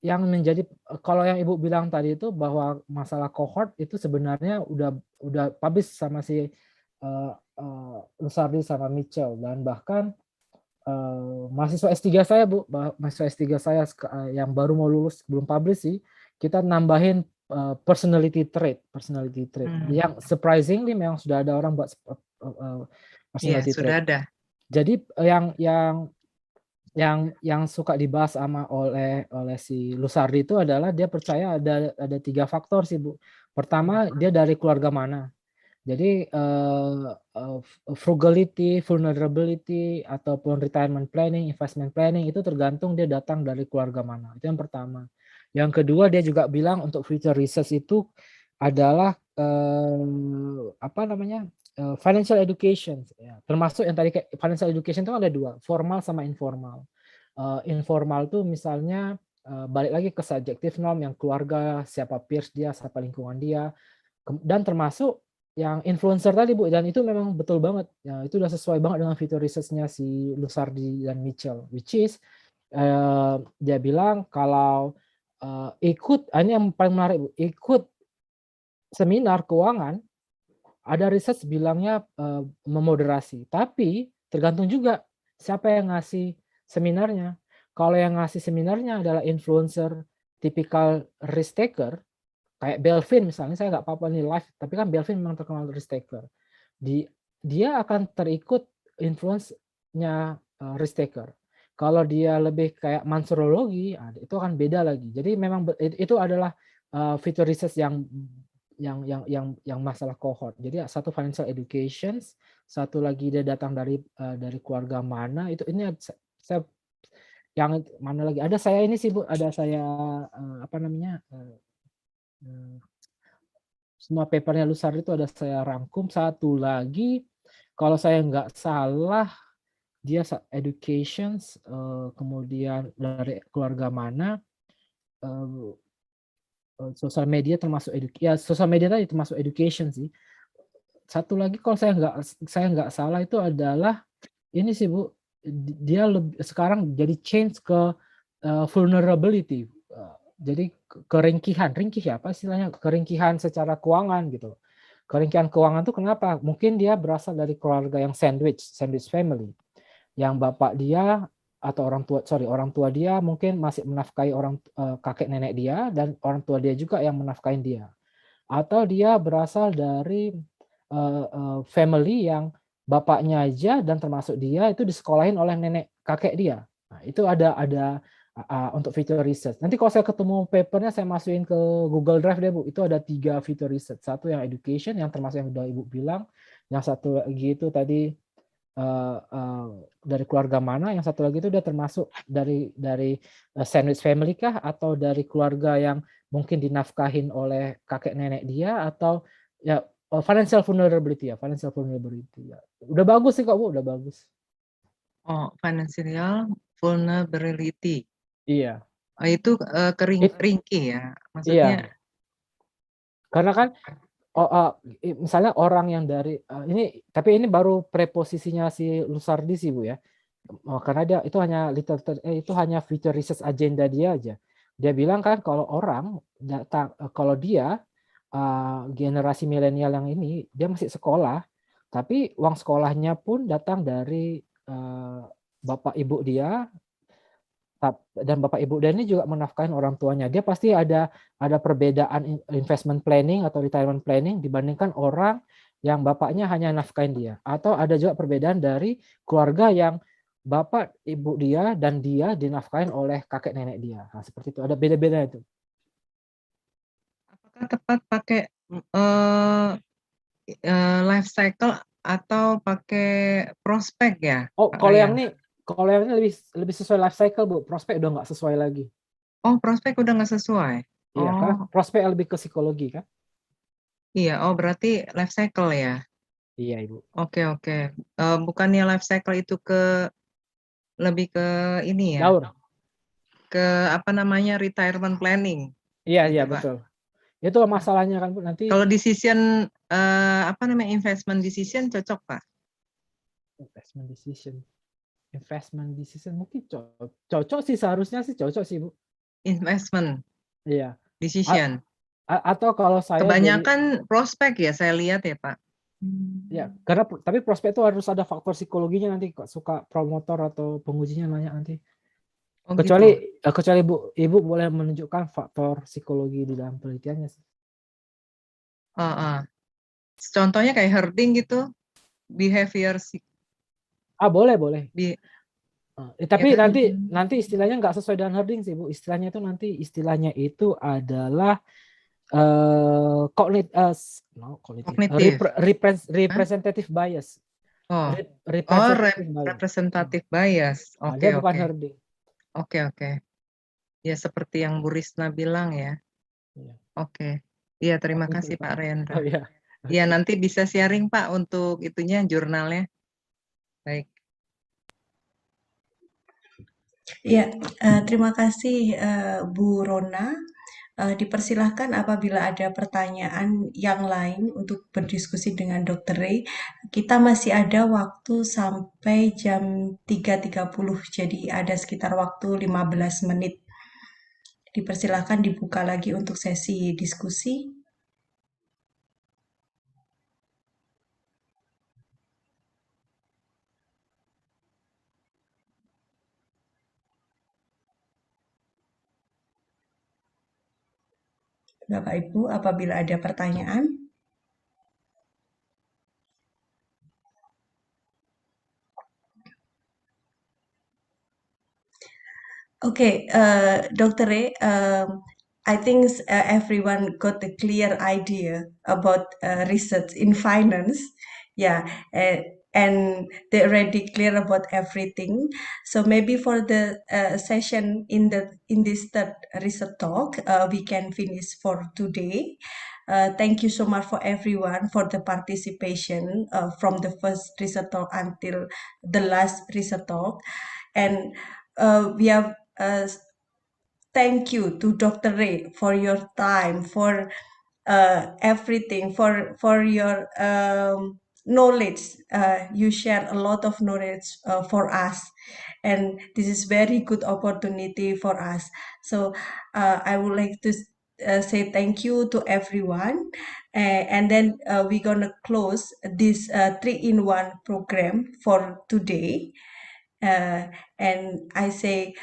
Yang menjadi, kalau yang Ibu bilang tadi itu bahwa masalah cohort itu sebenarnya udah publish sama si Lusardi sama Mitchell, dan bahkan mahasiswa S3 saya Bu, mahasiswa S3 saya yang baru mau lulus belum publish sih, kita nambahin personality trait yang surprisingly memang sudah ada orang buat personality trait. Sudah ada. Jadi yang suka dibahas oleh si Lusardi itu adalah dia percaya ada 3 faktor sih Bu. Pertama, dia dari keluarga mana. Jadi frugality, vulnerability, ataupun retirement planning, investment planning itu tergantung dia datang dari keluarga mana. Itu yang pertama. Yang kedua, dia juga bilang untuk future research itu adalah financial education, ya. Termasuk yang tadi kayak financial education itu ada 2, formal sama informal. Informal tuh misalnya balik lagi ke subjective norm, yang keluarga, siapa peers dia, siapa lingkungan dia, dan termasuk yang influencer tadi Bu, dan itu memang betul banget ya, itu udah sesuai banget dengan future research-nya si Lusardi dan Mitchell, which is dia bilang kalau ini yang paling menarik Bu, ikut seminar keuangan, ada research bilangnya memoderasi, tapi tergantung juga siapa yang ngasih seminarnya. Kalau yang ngasih seminarnya adalah influencer, tipikal risk taker, kayak Belvin misalnya, saya nggak apa-apa nih live, tapi kan Belvin memang terkenal risk taker. Dia akan terikut influence-nya risk taker. Kalau dia lebih kayak mansurologi, itu akan beda lagi. Jadi memang itu adalah fitur research yang masalah cohort. Jadi satu financial education, satu lagi dia datang dari keluarga mana, ini saya yang mana lagi, ada saya ini sih Bu, ada saya semua papernya Lusardi itu ada saya rangkum. Satu lagi kalau saya nggak salah dia education, kemudian dari keluarga mana, sosial media termasuk sosial media tadi termasuk education sih. Satu lagi kalau saya nggak salah itu adalah ini sih Bu, dia sekarang jadi change ke vulnerability, jadi keringkihan apa istilahnya, keringkihan secara keuangan gitu. Keringkihan keuangan itu kenapa? Mungkin dia berasal dari keluarga yang sandwich family, yang bapak dia atau orang tua dia mungkin masih menafkahi kakek nenek dia, dan orang tua dia juga yang menafkahi dia. Atau dia berasal dari family yang bapaknya aja dan termasuk dia itu disekolahin oleh nenek kakek dia. Nah, itu ada untuk fitur research. Nanti kalau saya ketemu papernya, saya masukin ke Google Drive deh, Bu. Itu ada 3 fitur research. Satu yang education, yang termasuk yang udah Ibu bilang. Yang satu lagi itu tadi dari keluarga mana, yang satu lagi itu udah termasuk dari sandwich family kah, atau dari keluarga yang mungkin dinafkahin oleh kakek nenek dia, atau ya financial vulnerability ya, financial vulnerability ya. Udah bagus sih kok Bu, udah bagus. Oh, financial vulnerability. Iya. Itu ringkih ya, maksudnya. Iya. Karena kan misalnya orang yang dari ini, tapi ini baru preposisinya si Lusardi sih Bu ya. Karena dia itu hanya itu hanya feature research agenda dia aja. Dia bilang kan kalau orang datang, kalau dia generasi milenial yang ini, dia masih sekolah, tapi uang sekolahnya pun datang dari bapak ibu dia, dan bapak ibu dia ini juga menafkahin orang tuanya. Dia pasti ada perbedaan investment planning atau retirement planning dibandingkan orang yang bapaknya hanya nafkahin dia. Atau ada juga perbedaan dari keluarga yang bapak ibu dia dan dia dinafkahin oleh kakek nenek dia. Nah, seperti itu. Ada beda-beda itu. Apakah tepat pakai life cycle atau pakai prospek ya? Oh, kalau yang ini lebih sesuai life cycle, Bu. Prospek udah nggak sesuai lagi. Oh, prospek udah nggak sesuai. Iya, kan? Prospek lebih ke psikologi kan? Iya, oh berarti life cycle ya. Iya, Ibu. Oke. Bukannya life cycle itu lebih ke ini ya? Daur. Ke apa namanya, retirement planning. Iya, gitu, iya, Pak. betul. Itu masalahnya kan, Bu, nanti. Kalau decision apa namanya, investment decision cocok, Pak? Investment decision mungkin cocok sih, seharusnya sih cocok sih Bu. Investment Iya. decision. Atau kalau saya kebanyakan prospek ya saya lihat ya Pak. Ya, karena tapi prospek itu harus ada faktor psikologinya, nanti kok suka promotor atau pengujinya nanya nanti. Oh, Kecuali gitu. kecuali Ibu boleh menunjukkan faktor psikologi di dalam penelitiannya sih. Contohnya kayak herding gitu, behavior. Boleh. Tapi ya kan? nanti istilahnya nggak sesuai dengan herding sih Bu. Istilahnya itu adalah representative bias. Representative bias. Dia bukan herding. Oke. Ya seperti yang Bu Risna bilang ya. Iya. Oke. Iya, terima kasih Pak Rayendra. Oh, iya. Ya, nanti bisa sharing Pak untuk itunya, jurnalnya. Baik. Ya, terima kasih Bu Rona. Dipersilahkan apabila ada pertanyaan yang lain untuk berdiskusi dengan Dr. Ray. Kita masih ada waktu sampai jam 3.30, jadi ada sekitar waktu 15 menit. Dipersilahkan dibuka lagi untuk sesi diskusi. Bapak Ibu, apabila ada pertanyaan. Okay, Dr. Ray, I think everyone got a clear idea about research in finance. Yeah, and they're already clear about everything. So maybe for the session in this third research talk, we can finish for today. Thank you so much for everyone for the participation from the first research talk until the last research talk. And we have thank you to Dr. Ray for your time, for everything, for your knowledge. You share a lot of knowledge for us, and this is very good opportunity for us. So I would like to say thank you to everyone, and then we're gonna close this 3-in-1 program for today. And I say